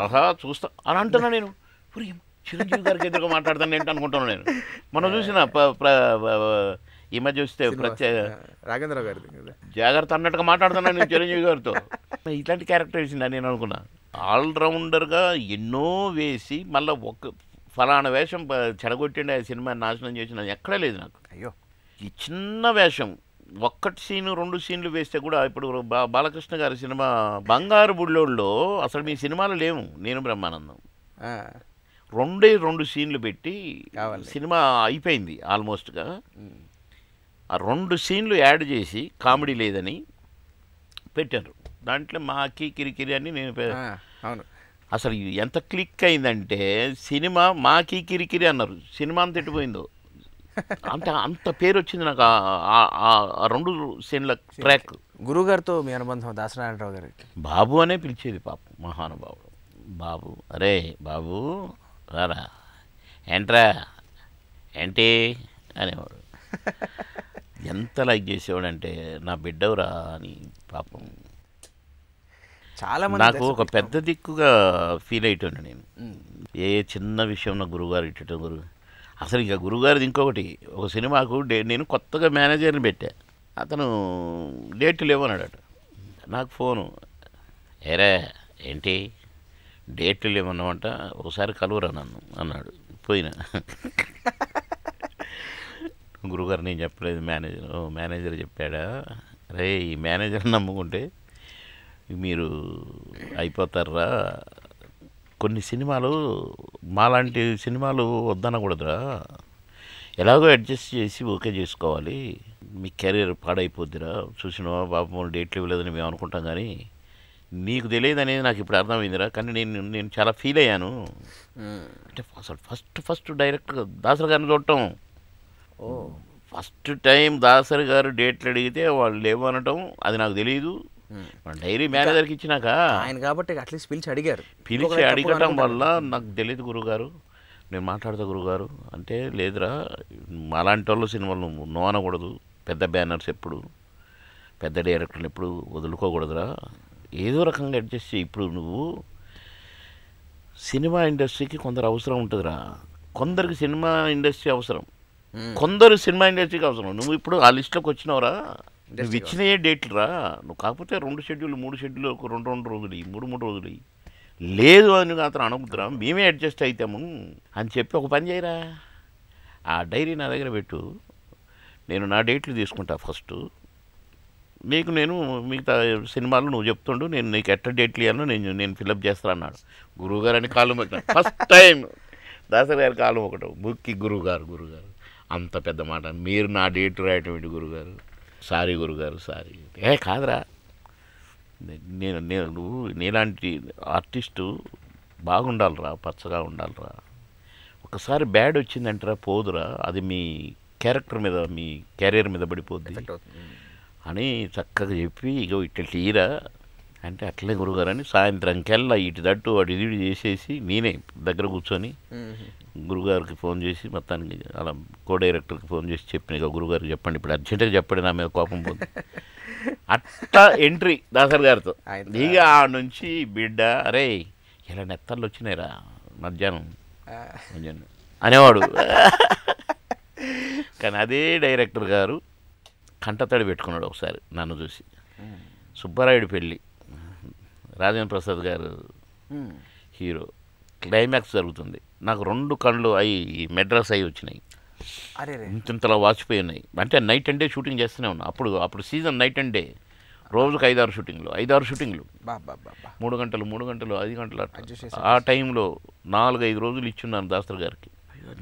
ఆహా చూస్తా అని అంటున్నా. నేను చిరంజీవి గారికి ఎదురుగా మాట్లాడతాను ఏంటి అనుకుంటున్నాను. నేను మనం చూసిన ఈ మధ్య చూస్తే ప్రత్యేక రాఘవేంద్ర గారి జాగ్రత్త అన్నట్టుగా మాట్లాడుతున్నాను నేను చిరంజీవి గారితో. ఇట్లాంటి క్యారెక్టర్ వేసిందా నేను అనుకున్నా. ఆల్రౌండర్గా ఎన్నో వేసి మళ్ళీ ఒక ఫలానా వేషం చెడగొట్టిండి ఆ సినిమా నాశనం చేసిన ఎక్కడా లేదు నాకు. అయ్యో ఈ చిన్న వేషం ఒక్కటి సీను 2 సీన్లు వేస్తే కూడా, ఇప్పుడు బాలకృష్ణ గారి సినిమా బంగారు బుల్లోళ్ళలో అసలు మీ సినిమాలు లేవు, నేను బ్రహ్మానందం 2 సీన్లు పెట్టి సినిమా అయిపోయింది ఆల్మోస్ట్గా. ఆ 2 సీన్లు యాడ్ చేసి కామెడీ లేదని పెట్టారు. దాంట్లో మాకి కిరికిరి అని నేను అవును. అసలు ఎంత క్లిక్ అయిందంటే సినిమా మాకి కిరికిరి అన్నారు, సినిమా అంత ఎట్టిపోయిందో. అంటే అంత పేరు వచ్చింది నాకు ఆ 2 సీన్ల ట్రాక్. గురువుగారితో మీ అనుబంధం దాసనారాయణరావు గారికి? బాబు అనే పిలిచేది పాపం, మహానుభావుడు. బాబు, అరే బాబు రారా, ఏంట్రా ఏంటి అనేవాడు. ఎంత లైక్ చేసేవాడంటే నా బిడ్డవురా అని. పాపం చాలా నాకు ఒక పెద్ద దిక్కుగా ఫీల్ అయ్యేటోండి నేను. ఏ చిన్న విషయం నా గురువుగారు ఇట్టడం గురువు. అసలు ఇక గురువుగారిది ఇంకొకటి, ఒక సినిమాకు నేను కొత్తగా మేనేజర్ని పెట్టా. అతను డేట్లు లేవన్నాడట. నాకు ఫోను, ఏరే ఏంటి డేట్లు లేవన్నామంట, ఒకసారి కలువురా నన్ను అన్నాడు. పోయినా గురువుగారు నేను చెప్పలేదు, మేనేజర్ చెప్పాడా. రే ఈ మేనేజర్ నమ్ముకుంటే మీరు అయిపోతారా, కొన్ని సినిమాలు మాలాంటి సినిమాలు వద్దనకూడదురా, ఎలాగో అడ్జస్ట్ చేసి ఓకే చేసుకోవాలి, మీ కెరీర్ పాడైపోద్దిరా. చూసినావా బాబు డేట్లు ఇవ్వలేదని మేము అనుకుంటాం, కానీ నీకు తెలియదు అనేది నాకు ఇప్పుడు అర్థమైందిరా. కానీ నేను చాలా ఫీల్ అయ్యాను. అంటే అసలు ఫస్ట్ డైరెక్ట్గా దాసరి గారిని చూడటం, ఫస్ట్ టైం దాసరి గారు డేట్లు అడిగితే వాళ్ళు లేవనటం, అది నాకు తెలియదు. డైరీ మేనేజర్కి ఇచ్చినాక ఆయన కాబట్టి అట్లీస్ట్ పిలిచి అడిగారు. పిలిచి అడగటం వల్ల నాకు తెలియదు గురువుగారు, నేను మాట్లాడతా గురువుగారు అంటే, లేదురా అలాంటి వాళ్ళు సినిమాలు నువ్వు నో అనకూడదు, పెద్ద బ్యానర్స్ ఎప్పుడు, పెద్ద డైరెక్టర్లు ఎప్పుడు వదులుకోకూడదురా, ఏదో రకంగా అడ్జస్ట్ చేయి. ఇప్పుడు నువ్వు సినిమా ఇండస్ట్రీకి కొందరు అవసరం ఉంటుందిరా, కొందరికి సినిమా ఇండస్ట్రీ అవసరం, కొందరు సినిమా ఇండస్ట్రీకి అవసరం. నువ్వు ఇప్పుడు ఆ లిస్టులోకి వచ్చినావురా, నువ్వు ఇచ్చినయే డేట్లు రా. నువ్వు కాకపోతే 2 షెడ్యూల్ 3 షెడ్యూల్ ఒక 2 రోజులు 3 రోజులు లేదు అని అతను అనబుద్దురా, మేమే అడ్జస్ట్ అవుతాము అని చెప్పి ఒక పని చేయరా, ఆ డైరీ నా దగ్గర పెట్టు, నేను నా డేట్లు తీసుకుంటా ఫస్ట్, నీకు నేను మిగతా సినిమాలు నువ్వు చెప్తుండు, నేను నీకు ఎట్ట డేట్లు ఇవ్వాలో నేను ఫిలప్ చేస్తా అన్నాడు. గురువుగారు అని కాలు మొక్కిన ఫస్ట్ టైం దాసరి గారి కాలు ఒకటి బుక్కి, గురువుగారు అంత పెద్ద మాట, మీరు నా డేట్ రాయటం ఏంటి గురువుగారు, సారీ గురుగారు సారీ. కాదురా, నువ్వు నీలాంటి ఆర్టిస్టు బాగుండాలిరా, పచ్చగా ఉండాలిరా, ఒకసారి బ్యాడ్ వచ్చిందంటారా పోదురా, అది మీ క్యారెక్టర్ మీద మీ కెరీర్ మీద పడిపోద్ది అని చక్కగా చెప్పి, ఇగో ఇట్లా తీరా అంటే అట్లే గురుగారు అని సాయంత్రంకెల్లా ఇటు తట్టు వాడు ఇది చేసేసి నేనే దగ్గర కూర్చొని గురుగారికి ఫోన్ చేసి మొత్తానికి అలా కో డైరెక్టర్కి ఫోన్ చేసి చెప్పిన, ఇక గురుగారికి చెప్పండి ఇప్పుడు అర్జెంటుగా చెప్పండి, నా మీద కోపం పోతుంది. అట్లా ఎంట్రీ దాసరి గారితో. ఇక ఆ నుంచి బిడ్డ అరే ఇలా నెత్తళ్ళు వచ్చినాయిరా మధ్యాహ్నం అనేవాడు. కానీ అదే డైరెక్టర్ గారు కంటతడి పెట్టుకున్నాడు ఒకసారి నన్ను చూసి. సుబ్బారాయుడు పెళ్ళి, రాజేంద్ర ప్రసాద్ గారు హీరో, క్లైమాక్స్ జరుగుతుంది, నాకు 2 కళ్ళు అయి మెడ్రాస్ అయి వచ్చినాయి, ఇంతలా వాచిపోయి ఉన్నాయి. అంటే నైట్ అండ్ డే షూటింగ్ చేస్తూనే ఉన్నా. అప్పుడు సీజన్ నైట్ అండ్ డే, రోజుకు 5-6 షూటింగ్లు 3 గంటలు 5 గంటలు ఆ టైంలో 4-5 రోజులు ఇచ్చున్నాను దాసరి గారికి.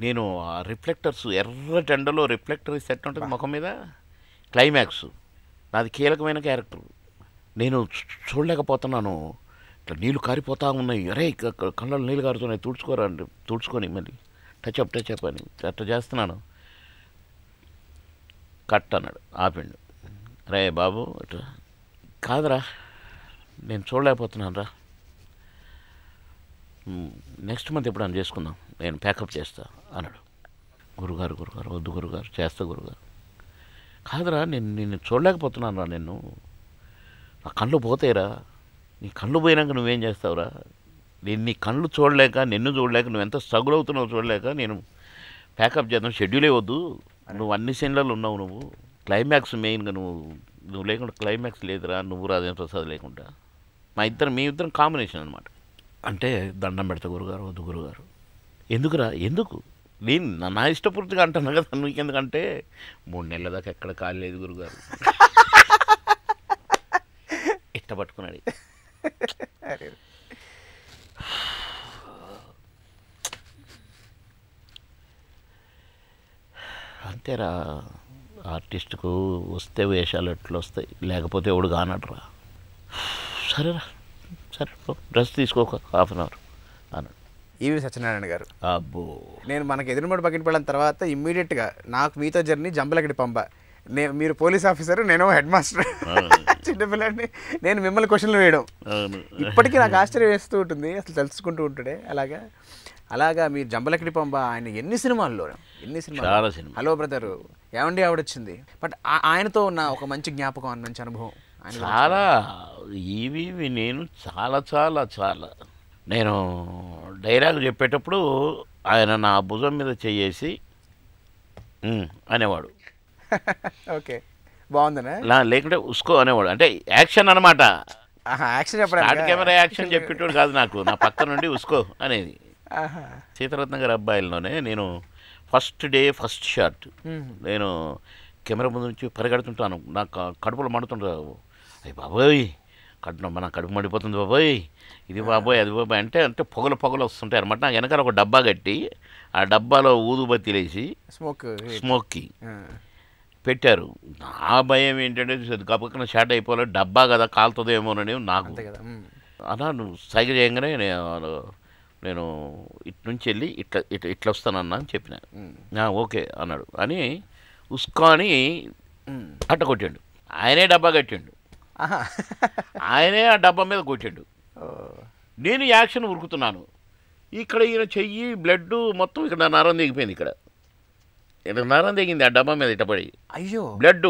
నేను ఆ రిఫ్లెక్టర్స్ ఎర్ర టెండలో రిఫ్లెక్టర్ సెట్ ఉంటుంది ముఖం మీద, క్లైమాక్స్ నాది కీలకమైన క్యారెక్టర్, నేను చూడలేకపోతున్నాను, ఇట్లా నీళ్ళు కారిపోతా ఉన్నాయి, అరే కళ్ళలో నీళ్ళు కారుతున్నాయి, తుడుచుకొని మళ్ళీ టచ్అప్ అని అట్లా చేస్తున్నాను. కట్ అన్నాడు, ఆపిండు. రే బాబు ఇట్లా కాదురా నేను చూడలేకపోతున్నాను రా, నెక్స్ట్ మంత్ ఎప్పుడైనా చేసుకుందాం, నేను ప్యాకప్ చేస్తా అన్నాడు. గురుగారు వద్దు గురుగారు, చేస్తా గురుగారు. కాదురా నేను చూడలేకపోతున్నాను రా, నా కళ్ళు పోతాయిరా, నీ కళ్ళు పోయినాక నువ్వేం చేస్తావురా, నేను నీ కళ్ళు చూడలేక నిన్ను చూడలేక నువ్వు ఎంత స్ట్రగుల్ అవుతున్నావు చూడలేక నేను ప్యాకప్ చేద్దాం, షెడ్యూలే వద్దు, నువ్వు అన్ని సీన్లలో ఉన్నావు, నువ్వు క్లైమాక్స్ మెయిన్గా నువ్వు లేకుండా క్లైమాక్స్ లేదురా, నువ్వు రాజేంద్ర ప్రసాద్ లేకుండా మీ ఇద్దరం కాంబినేషన్ అనమాట. అంటే దండం పెడతా గురుగారు, వద్దు గురుగారు. ఎందుకురా, ఎందుకు, నేను నా ఇష్టపూర్తిగా అంటాను కదా, నీకెందుకంటే 3 నెలల దాకా ఎక్కడ ఖాళీ లేదు గురుగారు, ఇష్టపట్టుకున్నాడు. అంతేరా, ఆర్టిస్టుకు వస్తే వేషాలు ఎట్లా వస్తాయి, లేకపోతే ఎవడు కానట్రా. సరేరా సరే డ్రెస్ తీసుకోక హాఫ్ అన్ అవర్ అన్నాడు. ఈవి సత్యనారాయణ గారు. అబ్బో నేను మనకి ఎదురుమడి బకెట్ పడిన తర్వాత ఇమ్మీడియట్గా నాకు మీతో జర్నీ జంబలకిడి పంప. మీరు పోలీస్ ఆఫీసర్, నేను హెడ్ మాస్టర్, చిన్నపిల్లాడిని, నేను మిమ్మల్ని క్వశ్చన్లు వేయడం ఇప్పటికీ నాకు ఆశ్చర్యం వేస్తూ ఉంటుంది, అసలు తెలుసుకుంటూ ఉంటుండే. అలాగా మీరు జంబలకిడి పంప ఆయన ఎన్ని సినిమాలు. చాలా సినిమా. హలో బ్రదర్, ఏమండి ఆవిడొచ్చింది. బట్ ఆయనతో ఉన్న ఒక మంచి జ్ఞాపకం, మంచి అనుభవం చాలా. ఇవి నేను చాలా చాలా చాలా నేను డైలాగ్ చెప్పేటప్పుడు ఆయన నా భుజం మీద చెయ్యేసి అనేవాడు. ఓకే, బాగుందనే. లేకుంటే ఉస్కో అనేవాడు. అంటే యాక్షన్ అనమాట. యాక్షన్ చెప్పడం, కెమెరా యాక్షన్ చెప్పేటోడు కాదు నాకు, నా పక్క నుండి ఉస్కో అనేది. సీతారత్న గారి అబ్బాయిల్లోనే నేను ఫస్ట్ డే ఫస్ట్ షాట్ నేను కెమెరా ముందు నుంచి పరిగెడుతుంటాను. నాకు కడుపులో మండుతుంటారు. అయ్యి బాబోయ్ మన కడుపు మండిపోతుంది బాబోయ్, ఇది బాబోయ్ అది బాబోయ్ అంటే పొగలు వస్తుంటాయి అనమాట. నాకు వెనకాల ఒక డబ్బా కట్టి ఆ డబ్బాలో ఊదుబత్తిలేసి స్మోక్కి పెట్టారు. నా భయం ఏంటంటే గబక్కన షార్ట్ అయిపోవాలి, డబ్బా కదా కాలుతుందేమోనని నాకు. అలా నువ్వు సైగ చేయగానే నేను ఇటు నుంచి వెళ్ళి ఇట్లా వస్తానన్నా అని చెప్పిన. ఓకే అన్నాడు అని ఉస్కా అని అట్ట కొట్టాడు. ఆయనే డబ్బా కట్టిండు, ఆయనే ఆ డబ్బా మీద కొట్టాడు. నేను యాక్షన్ ఉరుకుతున్నాను. ఇక్కడ ఈయన చెయ్యి బ్లడ్ మొత్తం ఇక్కడ నరం దిగిపోయింది. ఇక్కడ నరం దిగింది ఆ డబ్బా మీద ఇట్టపడి. అయ్యో బ్లడ్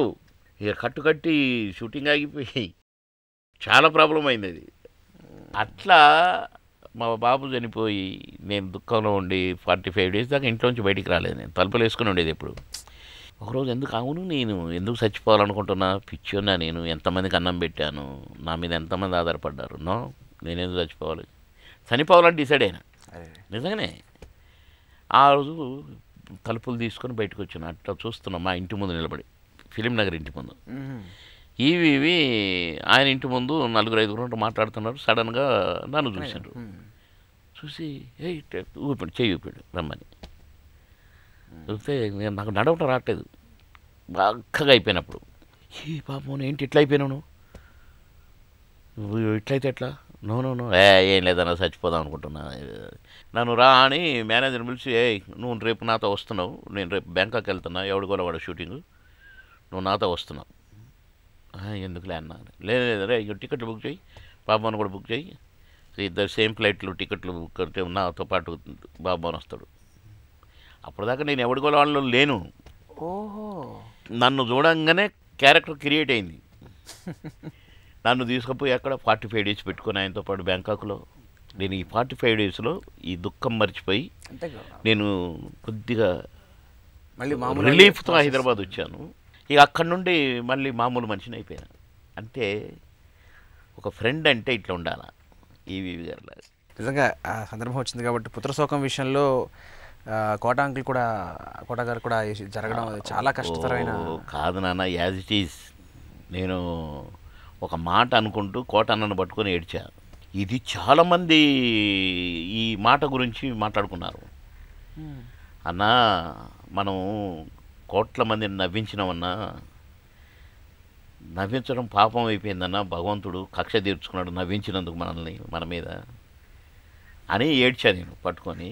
ఇక కట్టి షూటింగ్ ఆగిపోయి చాలా ప్రాబ్లం అయింది అది. అట్లా మా బాబు చనిపోయి నేను దుఃఖంలో ఉండి 45 days దాకా ఇంట్లోంచి బయటికి రాలేదు. నేను తలుపులు వేసుకుని ఉండేది ఎప్పుడు. ఒకరోజు నేను ఎందుకు చచ్చిపోవాలనుకుంటున్నా, పిచ్చోన్నా నేను, ఎంతమందికి అన్నం పెట్టాను, నా మీద ఎంతమంది ఆధారపడ్డారు, నేనెందుకు చనిపోవాలని డిసైడ్ అయినా. నిజంగానే ఆ రోజు తలుపులు తీసుకొని బయటకు వచ్చాను. అట్లా చూస్తున్నాం మా ఇంటి ముందు నిలబడి, ఫిలిం నగర్ ఇంటి ముందు. ఇవి ఆయన ఇంటి ముందు 4-5 మాట్లాడుతున్నారు. సడన్గా నన్ను చూసారు. చూసి ఊపాడు, చెయ్యి ఊపాడు రమ్మని. చూస్తే నాకు నడవటం రావట్లేదు, బాగా అయిపోయినప్పుడు. ఈ పాపం ఏంటి ఇట్లా అయిపోయినాను, ఇట్లయితే ఎట్లా? నో ఏం లేదన్నా చచ్చిపోదాం అనుకుంటున్నా. నన్ను రా అని మేనేజర్ పిలిచి, నువ్వు రేపు నాతో వస్తున్నావు, నేను రేపు బ్యాంకాక్ వెళ్తున్నా, ఎవడికోలో వాడు షూటింగ్, నువ్వు నాతో వస్తున్నావు. ఎందుకులే అన్నా. లేదు రే టికెట్లు బుక్ చేయి, బాబాను కూడా బుక్ చేయి, ఇద్దరు సేమ్ ఫ్లైట్లు టికెట్లు బుక్ କରିతే నాతో పాటు బాబాను వస్తాడు. అప్పటిదాకా నేను ఎవడికోల వాళ్ళు లేను. నన్ను చూడంగానే క్యారెక్టర్ క్రియేట్ అయింది. నన్ను తీసుకుపోయి అక్కడ 45 days పెట్టుకొని ఆయనతో పాటు బ్యాంకాక్లో. నేను ఈ 45 daysలో ఈ దుఃఖం మర్చిపోయి నేను కొద్దిగా రిలీఫ్తో హైదరాబాద్ వచ్చాను. ఇక అక్కడి నుండి మళ్ళీ మామూలు మనిషిని అయిపోయాను. అంటే ఒక ఫ్రెండ్ అంటే ఇట్లా ఉండాలా ఈవి గారు. నిజంగా ఆ సందర్భం వచ్చింది కాబట్టి పుత్రశోకం విషయంలో కోట గారు కూడా జరగడం చాలా కష్టతరమైన. కాదు నాన్న, యాజ్ ఇట్ ఈజ్. నేను ఒక మాట అనుకుంటూ కోట అన్నను పట్టుకొని ఏడ్చా. ఇది చాలామంది ఈ మాట గురించి మాట్లాడుకున్నారు. అన్నా మనం కోట్ల మందిని నవ్వించినామన్నా, నవ్వించడం పాపం అయిపోయిందన్నా, భగవంతుడు కక్ష తీర్చుకున్నాడు నవ్వించినందుకు మనల్ని, మన మీద అని ఏడ్చా నేను పట్టుకొని.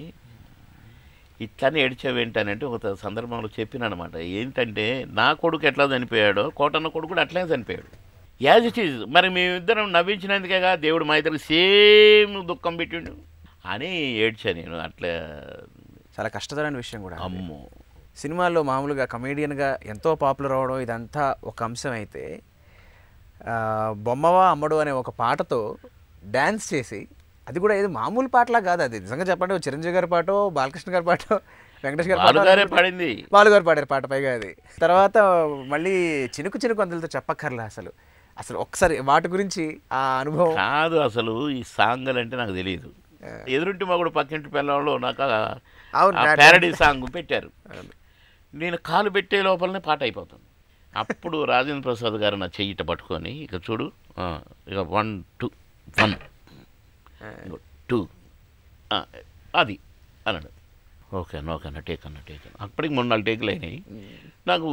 ఇట్లానే ఏడ్చావేంటనంటే ఒక సందర్భంలో చెప్పినమాట. ఏంటంటే నా కొడుకు ఎట్లా చనిపోయాడో కోటన్న కొడుకు కూడా అట్లనే చనిపోయాడు. As it is. మరి మేమిద్దరం నవ్వించినందుకేగా దేవుడు మా ఇద్దరికి సేమ్ దుఃఖం పెట్టిండు అని ఏడ్చా నేను. అట్లా చాలా కష్టతరమైన విషయం కూడా. అమ్మో, సినిమాల్లో మామూలుగా కమేడియన్గా ఎంతో పాపులర్ అవ్వడం ఇదంతా ఒక అంశం అయితే, బొమ్మవా అమ్మడు అనే ఒక పాటతో డ్యాన్స్ చేసి, అది కూడా ఏది మామూలు పాటలా కాదు, అది నిజంగా చెప్పండి చిరంజీవి గారి పాటో, బాలకృష్ణ గారి పాటో, వెంకటేష్ గారి పాడింది, వాళ్ళు గారు పాడారు పాట. పైగా అది తర్వాత మళ్ళీ చినుకు అందులతో చెప్పక్కర్లే. అసలు ఒకసారి వాటి గురించి ఆ అనుభవం కాదు. అసలు ఈ సాంగ్లు అంటే నాకు తెలియదు. ఎదురుంటి మగుడు పక్కింటి పిల్లల్లో నాకు ప్యారడీ సాంగ్ పెట్టారు. నేను కాలు పెట్టే లోపలనే పాట అయిపోతుంది. అప్పుడు రాజేంద్ర ప్రసాద్ గారు నా చెయ్యిట పట్టుకొని, ఇక చూడు, ఇక 1 2 1 2 అది అన్నాడు. ఓకే టేక్ అన్న. అప్పటికి 3-4 టేకులు అయినాయి. నాకు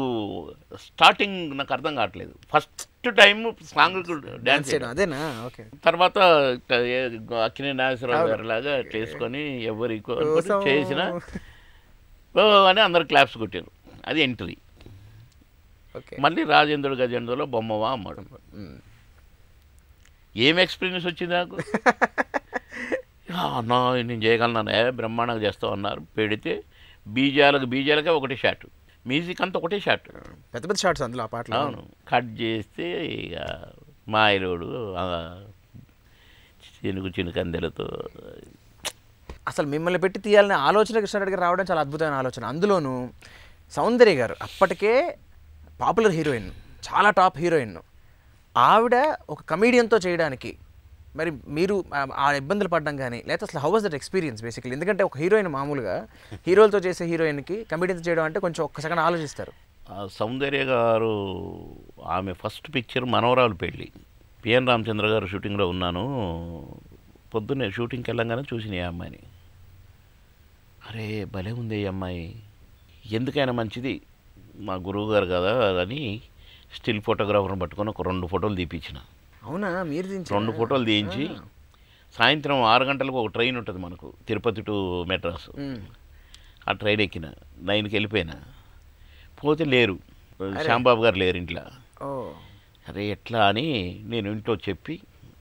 స్టార్టింగ్ నాకు అర్థం కావట్లేదు. First first time song dance చేయడం అదేనా? ఓకే. తర్వాత అక్కినే నాగేశ్వరరావు గారి లాగా చేసుకొని ఎవరు చేసిన అని అందరు క్లాప్స్ కొట్టారు. అది ఎంట్రీ. మళ్ళీ రాజేంద్రుడు గజేంద్రలో బొమ్మవా అమ్మాడు. ఏం ఎక్స్పీరియన్స్ వచ్చింది నాకు. అన్నా నేను చేయగలనా, బ్రహ్మాండంగా చేస్తావు అన్నారు. పెడితే బీజాలకే ఒకటే షాట్, మ్యూజిక్ అంతా ఒకటే షాట్, పెద్ద పెద్ద షాట్స్ అందులో ఆ పాటలు. అవును. కట్ చేస్తే ఇక మాయలోడు చినుకందెలతో. అసలు మిమ్మల్ని పెట్టి తీయాలనే ఆలోచన కృష్ణారెడ్డి గారు రావడం చాలా అద్భుతమైన ఆలోచన. అందులోనూ సౌందర్య గారు అప్పటికే పాపులర్ హీరోయిన్, చాలా టాప్ హీరోయిన్. ఆవిడ ఒక కమీడియన్తో చేయడానికి మరి మీరు ఆ ఇబ్బందులు పడడం కానీ, లేకపోతే అసలు how was that experience basically? ఎందుకంటే ఒక హీరోయిన్ మామూలుగా హీరోలతో చేసే హీరోయిన్కి కమీడియన్తో చేయడం అంటే కొంచెం ఒక్క సెకండ్ ఆలోచిస్తారు. సౌందర్య గారు ఆమె ఫస్ట్ పిక్చర్ మనవరాలు పెళ్ళి, పిఎన్ రామచంద్ర గారు షూటింగ్లో ఉన్నాను. పొద్దున్నే షూటింగ్కి వెళ్ళంగానే చూసిన ఈ అమ్మాయిని. అరే భలే ఉంది ఈ అమ్మాయి, ఎందుకైనా మంచిది మా గురువు గారు కదా అని స్టిల్ ఫోటోగ్రాఫర్ని పట్టుకొని ఒక 2 ఫోటోలు తీపించిన. అవునా? మీరు 2 ఫోటోలు తీయించి సాయంత్రం 6 గంటలకు ఒక ట్రైన్ ఉంటుంది మనకు, తిరుపతి టు మెడ్రాస్. ఆ ట్రైన్ ఎక్కిన 9కి వెళ్ళిపోయినా. పోతే లేరు, శ్యాంబాబు గారు లేరు ఇంట్లో. అరే ఎట్లా అని నేను ఇంట్లో చెప్పి,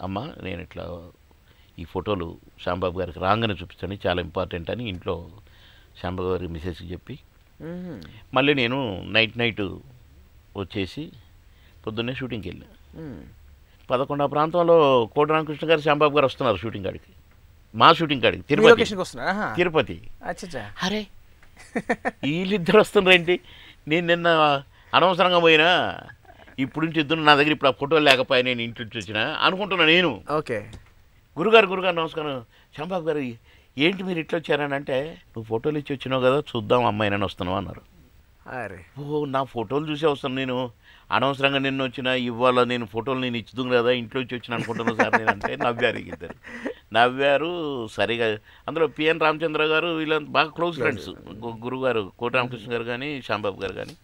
అమ్మ నేను ఇట్లా ఈ ఫోటోలు శ్యాంబాబు గారికి రాగానే చూపిస్తాను, చాలా ఇంపార్టెంట్ అని ఇంట్లో శ్యాంబాబు గారికి మెసేజ్కి చెప్పి మళ్ళీ నేను నైట్ వచ్చేసి పొద్దున్నే షూటింగ్కి వెళ్ళా. 11 ప్రాంతంలో కోటి రామకృష్ణ గారు శ్యాంబాబు గారు వస్తున్నారు షూటింగ్ కాడికి, మా షూటింగ్ కాడికి తిరుపతి. అరే వీళ్ళిద్దరు వస్తున్నారేంటి, నేను నిన్న అనవసరంగా పోయినా, ఇప్పుడు నుంచి ఇద్దరు నా దగ్గర ఇప్పుడు ఆ ఫోటోలు లేకపోయా, నేను ఇంటి నుంచి వచ్చిన అనుకుంటున్నా నేను. ఓకే. గురుగారు నమస్కారం, శ్యాంబాబు గారు ఏంటి మీరు ఇట్లా వచ్చారని అంటే, నువ్వు ఫోటోలు ఇచ్చి వచ్చినావు కదా చూద్దాం అమ్మాయి నన్ను వస్తున్నావు అన్నారు. అరే నా ఫోటోలు చూసే వస్తాను నేను, అనవసరంగా నిన్ను వచ్చిన ఇవాళ నేను ఫోటోలు నేను ఇచ్చుదు కదా ఇంట్లో వచ్చి వచ్చిన అనుకుంటున్నాను సార్ నేను అంటే నవ్వారు సరిగా. అందులో పిఎన్ రామచంద్ర గారు వీళ్ళంతా బాగా క్లోజ్ ఫ్రెండ్స్, గురుగారు కోటి రామకృష్ణ గారు కానీ శ్యాంబాబు గారు కానీ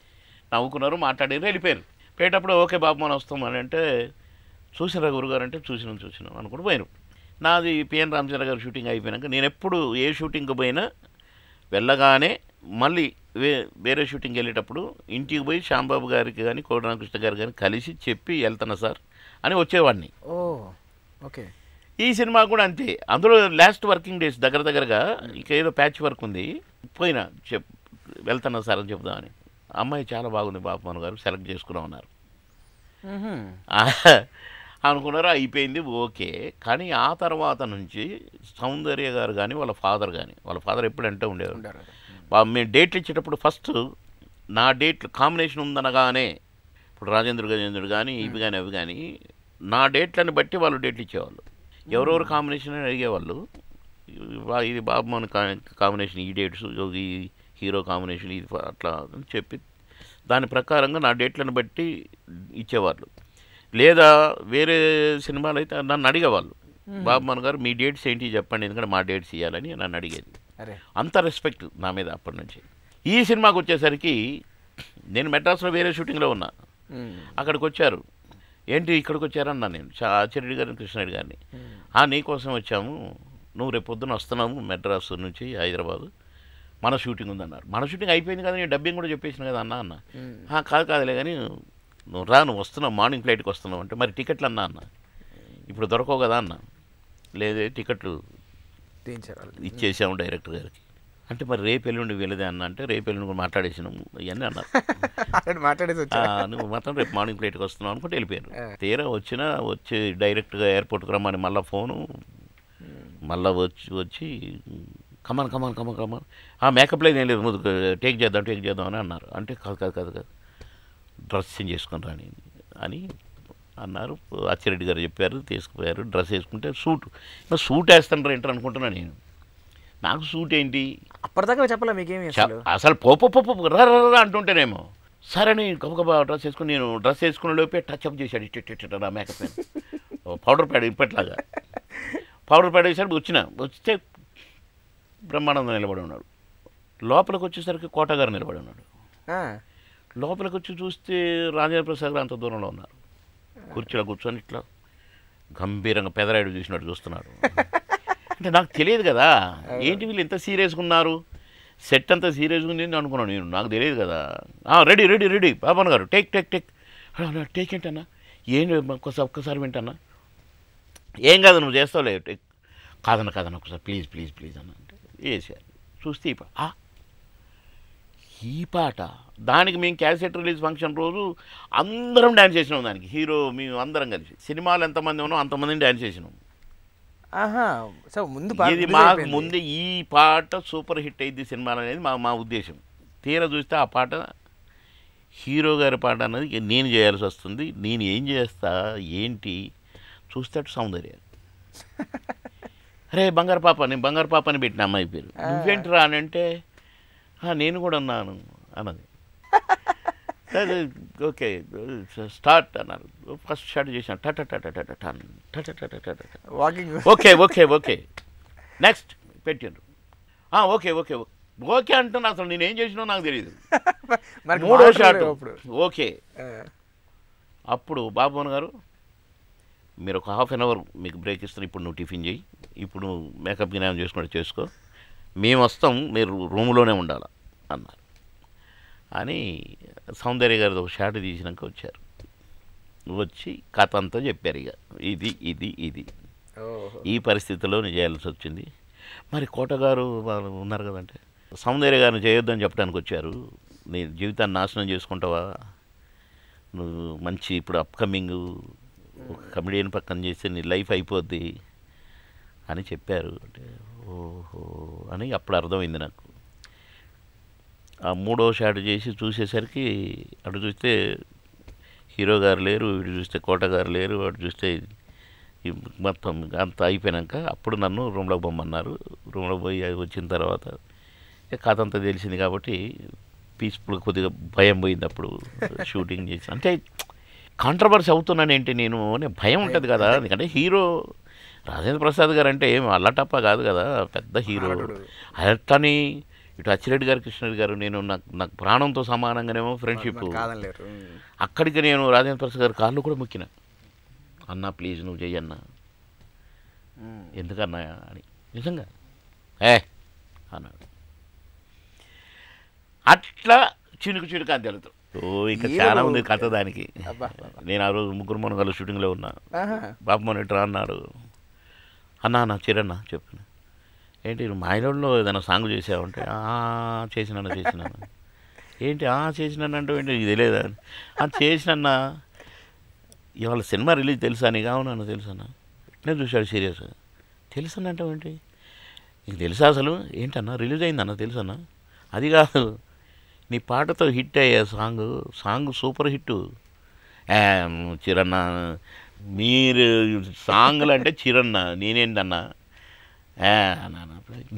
నవ్వుకున్నారు, మాట్లాడారు, వెళ్ళిపోయారు. పోయేటప్పుడు ఓకే బాబు మనం వస్తామని అంటే, చూసినా గురుగారు అంటే చూసినాం అనుకుంటూ పోయాను. నాది పిఎన్ రామచంద్ర గారు షూటింగ్ అయిపోయినాక నేను ఎప్పుడు ఏ షూటింగ్కి పోయినా వెళ్ళగానే మళ్ళీ వేరే షూటింగ్కి వెళ్ళేటప్పుడు ఇంటికి పోయి శ్యాంబాబు గారికి కానీ కోటి రామకృష్ణ గారు కానీ కలిసి చెప్పి వెళ్తున్నా సార్ అని వచ్చేవాడిని. ఓకే. ఈ సినిమా కూడా అంతే. అందులో లాస్ట్ వర్కింగ్ డేస్ దగ్గరగా ఇంకా ఏదో ప్యాచ్ వర్క్ ఉంది, పోయినా వెళ్తున్నా సార్ అని చెప్దామని. అమ్మాయి చాలా బాగుంది బాబు గారు సెలెక్ట్ చేసుకున్నామన్నారు. అనుకున్నారు, అయిపోయింది ఓకే. కానీ ఆ తర్వాత నుంచి సౌందర్య గారు కానీ వాళ్ళ ఫాదర్ ఎప్పుడు అంటే ఉండేవారు. మేము డేట్లు ఇచ్చేటప్పుడు ఫస్ట్ నా డేట్లు కాంబినేషన్ ఉందనగానే, ఇప్పుడు గజేంద్రుడు కానీ ఇవి కానీ అవి కానీ నా డేట్లను బట్టి వాళ్ళు డేట్లు ఇచ్చేవాళ్ళు. ఎవరెవరు కాంబినేషన్ అని అడిగేవాళ్ళు. ఇది బాబు కాంబినేషన్, ఈ డేట్స్, ఈ హీరో కాంబినేషన్ ఇది అట్లా అని చెప్పి దాని ప్రకారంగా నా డేట్లను బట్టి ఇచ్చేవాళ్ళు. లేదా వేరే సినిమాలు అయితే నన్ను అడిగేవాళ్ళు, బాబు గారు మీ డేట్స్ ఏంటి చెప్పండి, ఎందుకంటే మా డేట్స్ ఇవ్వాలని నన్ను అడిగేది. అంత రెస్పెక్ట్ నా మీద అప్పటి నుంచి. ఈ సినిమాకి వచ్చేసరికి నేను మెడ్రాస్లో వేరే షూటింగ్లో ఉన్నా, అక్కడికి వచ్చారు. ఏంటి ఇక్కడికి వచ్చారన్నా నేను ఆచార్యుడి గారిని కృష్ణారెడ్డి గారిని. నీకోసం వచ్చాము, నువ్వు రేపు పొద్దున వస్తున్నాము మెడ్రాస్ నుంచి హైదరాబాదు, మన షూటింగ్ ఉందన్నారు. మన షూటింగ్ అయిపోయింది కదా, నేను డబ్బింగ్ కూడా చెప్పేసిన కదా అన్న. కాదులే కానీ నువ్వు వస్తున్నావు, మార్నింగ్ ఫ్లైట్కి వస్తున్నావు అంటే, మరి టికెట్లు అన్నా ఇప్పుడు దొరకవు కదా అన్న. లేదే టికెట్లు ఇచ్చేసాము డైరెక్టర్ గారికి అంటే, మరి రేపు ఎల్లుండి వెళ్ళదే అన్న అంటే, రేపు ఎల్లుండి కూడా మాట్లాడేసినాము ఇవన్నీ అన్నారు. నువ్వు మాత్రం రేపు మార్నింగ్ ఫ్లైట్కి వస్తున్నావు అనుకుంటే వెళ్ళిపోయారు. తీరా వచ్చి డైరెక్ట్గా ఎయిర్పోర్ట్కి రమ్మని మళ్ళీ ఫోను, మళ్ళీ వచ్చి కమాన్ మేకప్ లేదు ఏం లేదు, ముందు టేక్ చేద్దాం అని అన్నారు. అంటే కాదు డ్రెస్ చేంజ్ చేసుకుని రాని అని అన్నారు. అచ్చిరెడ్డి గారు చెప్పారు, తీసుకుపోయారు. డ్రెస్ వేసుకుంటే సూట్ వేస్తాను ఏంటని అనుకుంటున్నా నేను. నాకు సూట్ ఏంటి అప్పటిదాకా చెప్పలే మీకేమి అసలు రా అంటుంటేనేమో సరే అని గబగబా డ్రెస్ వేసుకుని, నేను డ్రెస్ వేసుకునే లోపే టచ్అప్ చేశాడు ఇట్ట నా మేకప్ మ్యాన్, పౌడర్ ప్యాడ్ ఇప్పట్లాగా పౌడర్ ప్యాడ్ వేసాడు. వస్తే బ్రహ్మానందం నిలబడి ఉన్నాడు. లోపలికి వచ్చేసరికి కోట గారు నిలబడి ఉన్నాడు. లోపలికి వచ్చి చూస్తే రాజేంద్ర ప్రసాద్ గారు అంత దూరంలో ఉన్నారు. కుర్చీలో కూర్చొని ఇట్లా గంభీరంగా పెదరాయుడు చూసినట్టు చూస్తున్నాడు. అంటే నాకు తెలియదు కదా ఏంటి వీళ్ళు ఎంత సీరియస్గా ఉన్నారు, సెట్ అంతా సీరియస్గా ఉంది అనుకున్నాను నేను, నాకు తెలియదు కదా. రెడీ రెడీ రెడీ బాబన్ గారు టేక్ టేక్ టేక్ టేక్ ఏంటన్నా, ఏం ఒక్కసారి వింటన్నా, ఏం కాదు నువ్వు చేస్తావులే టేక్, కాదన్న ఒకసారి ప్లీజ్ ప్లీజ్ ప్లీజ్ అన్న అంటే వేసారు. చూస్తే ఈ పాట దానికి మేము క్యాసెట్ రిలీజ్ ఫంక్షన్ రోజు అందరం డ్యాన్స్ చేసినాం దానికి, హీరో మేము అందరం కలిసి. సినిమాలు ఎంతమంది ఉన్నాం అంతమందిని డ్యాన్స్ చేసినాం. సో ముందు ఇది మాకు ముందే ఈ పాట సూపర్ హిట్ అయింది సినిమాలు అనేది మా ఉద్దేశం. తీరా చూస్తే ఆ పాట హీరో గారి పాట అన్నది నేను చేయాల్సి వస్తుంది. నేను ఏం చేస్తా ఏంటి చూస్తే సౌందర్య, అరే బంగారు పాప, నేను బంగారు పాప అని పెట్టిన అమ్మాయి పేరు, నువ్వేంటి రా అని అంటే నేను కూడా అన్నాను అన్నది. ఓకే స్టార్ట్ అన్నారు. ఫస్ట్ స్టార్ట్ చేసిన ఓకే ఓకే ఓకే నెక్స్ట్ పెట్టిండ్రు. ఓకే ఓకే ఓకే అంటున్నా, అసలు నేనేం చేసినా నాకు తెలియదు. మూడో షాట్ ఓకే. అప్పుడు బాబుమోహన్ గారు మీరు ఒక హాఫ్ అన్ అవర్ మీకు బ్రేక్ ఇస్తారు, ఇప్పుడు నువ్వు టిఫిన్ చేయి, ఇప్పుడు నువ్వు మేకప్ జ్ఞానం చేసుకుంటే చేసుకో, మేము వస్తాం మీరు రూమ్లోనే ఉండాలి అన్నారు. అని సౌందర్య గారిది ఒక షాట్ తీసినాక వచ్చారు. వచ్చి కథ అంతా చెప్పారు. ఇక ఇది ఇది ఇది ఈ పరిస్థితిలో నేను చేయాల్సి వచ్చింది. మరి కోటగారు వాళ్ళు ఉన్నారు కదంటే సౌందర్య గారిని చేయొద్దని చెప్పడానికి వచ్చారు. నీ జీవితాన్ని నాశనం చేసుకుంటావా నువ్వు, మంచి ఇప్పుడు అప్కమింగ్ ఒక కమెడియన్ పక్కన చేస్తే నీ లైఫ్ అయిపోద్ది అని చెప్పారు. అంటే ఓహో అని అప్పుడు అర్థమైంది నాకు. ఆ మూడో షాట్ చేసి చూసేసరికి అటు చూస్తే హీరో గారు లేరు, ఇటు చూస్తే కోట గారు లేరు, అటు చూస్తే మొత్తం అంతా అయిపోయాక అప్పుడు నన్ను రూమ్లోకి పొమ్మన్నారు. రూమ్లోకి పోయి వచ్చిన తర్వాత కథ అంతా తెలిసింది కాబట్టి పీస్ఫుల్గా కొద్దిగా భయం పోయింది. అప్పుడు షూటింగ్ చేసి అంటే కాంట్రవర్సీ అవుతున్నాను ఏంటి నేను అనే భయం ఉంటుంది కదా. ఎందుకంటే హీరో రాజేంద్ర ప్రసాద్ గారు అంటే ఏం అల్లటప్ప కాదు కదా, పెద్ద హీరో. అట్లని ఇటు అచ్చిరెడ్డి గారు కృష్ణరెడ్డి గారు నేను నాకు ప్రాణంతో సమానంగానేమో ఫ్రెండ్షిప్. అక్కడికి నేను రాజేంద్ర ప్రసాద్ గారి కాళ్ళు కూడా మొక్కిన, అన్నా ప్లీజ్ నువ్వు చెయ్యన్నా, ఎందుకన్నా అని. నిజంగా అన్నాడు. అట్లా చినుకు చినుకు అని తెలుతుంది. ఇంకా చాలా ఉంది కథ దానికి. నేను ఆ రోజు ముగ్గురు మొనగాళ్ళు షూటింగ్లో ఉన్నా. బాబుమోహన్ ఎట్రా అన్నాడు. అన్నా చిరన్న చెప్పిన ఏంటి నువ్వు మాయలోడ్లో ఏదైనా సాంగ్ చేసావంటే చేసినాను ఏంటి చేసినానంటే ఏంటి ఇది తెలియదా చేసినన్నా ఇవాళ సినిమా రిలీజ్ తెలుసా నీకు? అవునన్నా తెలుసన్నా. ఇట్నే చూశాడు సీరియస్. తెలుసన్నా అంటే ఏంటి నీకు తెలుసా అసలు ఏంటన్నా రిలీజ్ అయిందన్నా తెలుసన్నా? అది కాదు నీ పాటతో హిట్ అయ్యే సాంగ్ సూపర్ హిట్. చిరన్న మీరు సాంగ్లు అంటే చిరన్న నేనేంటన్నా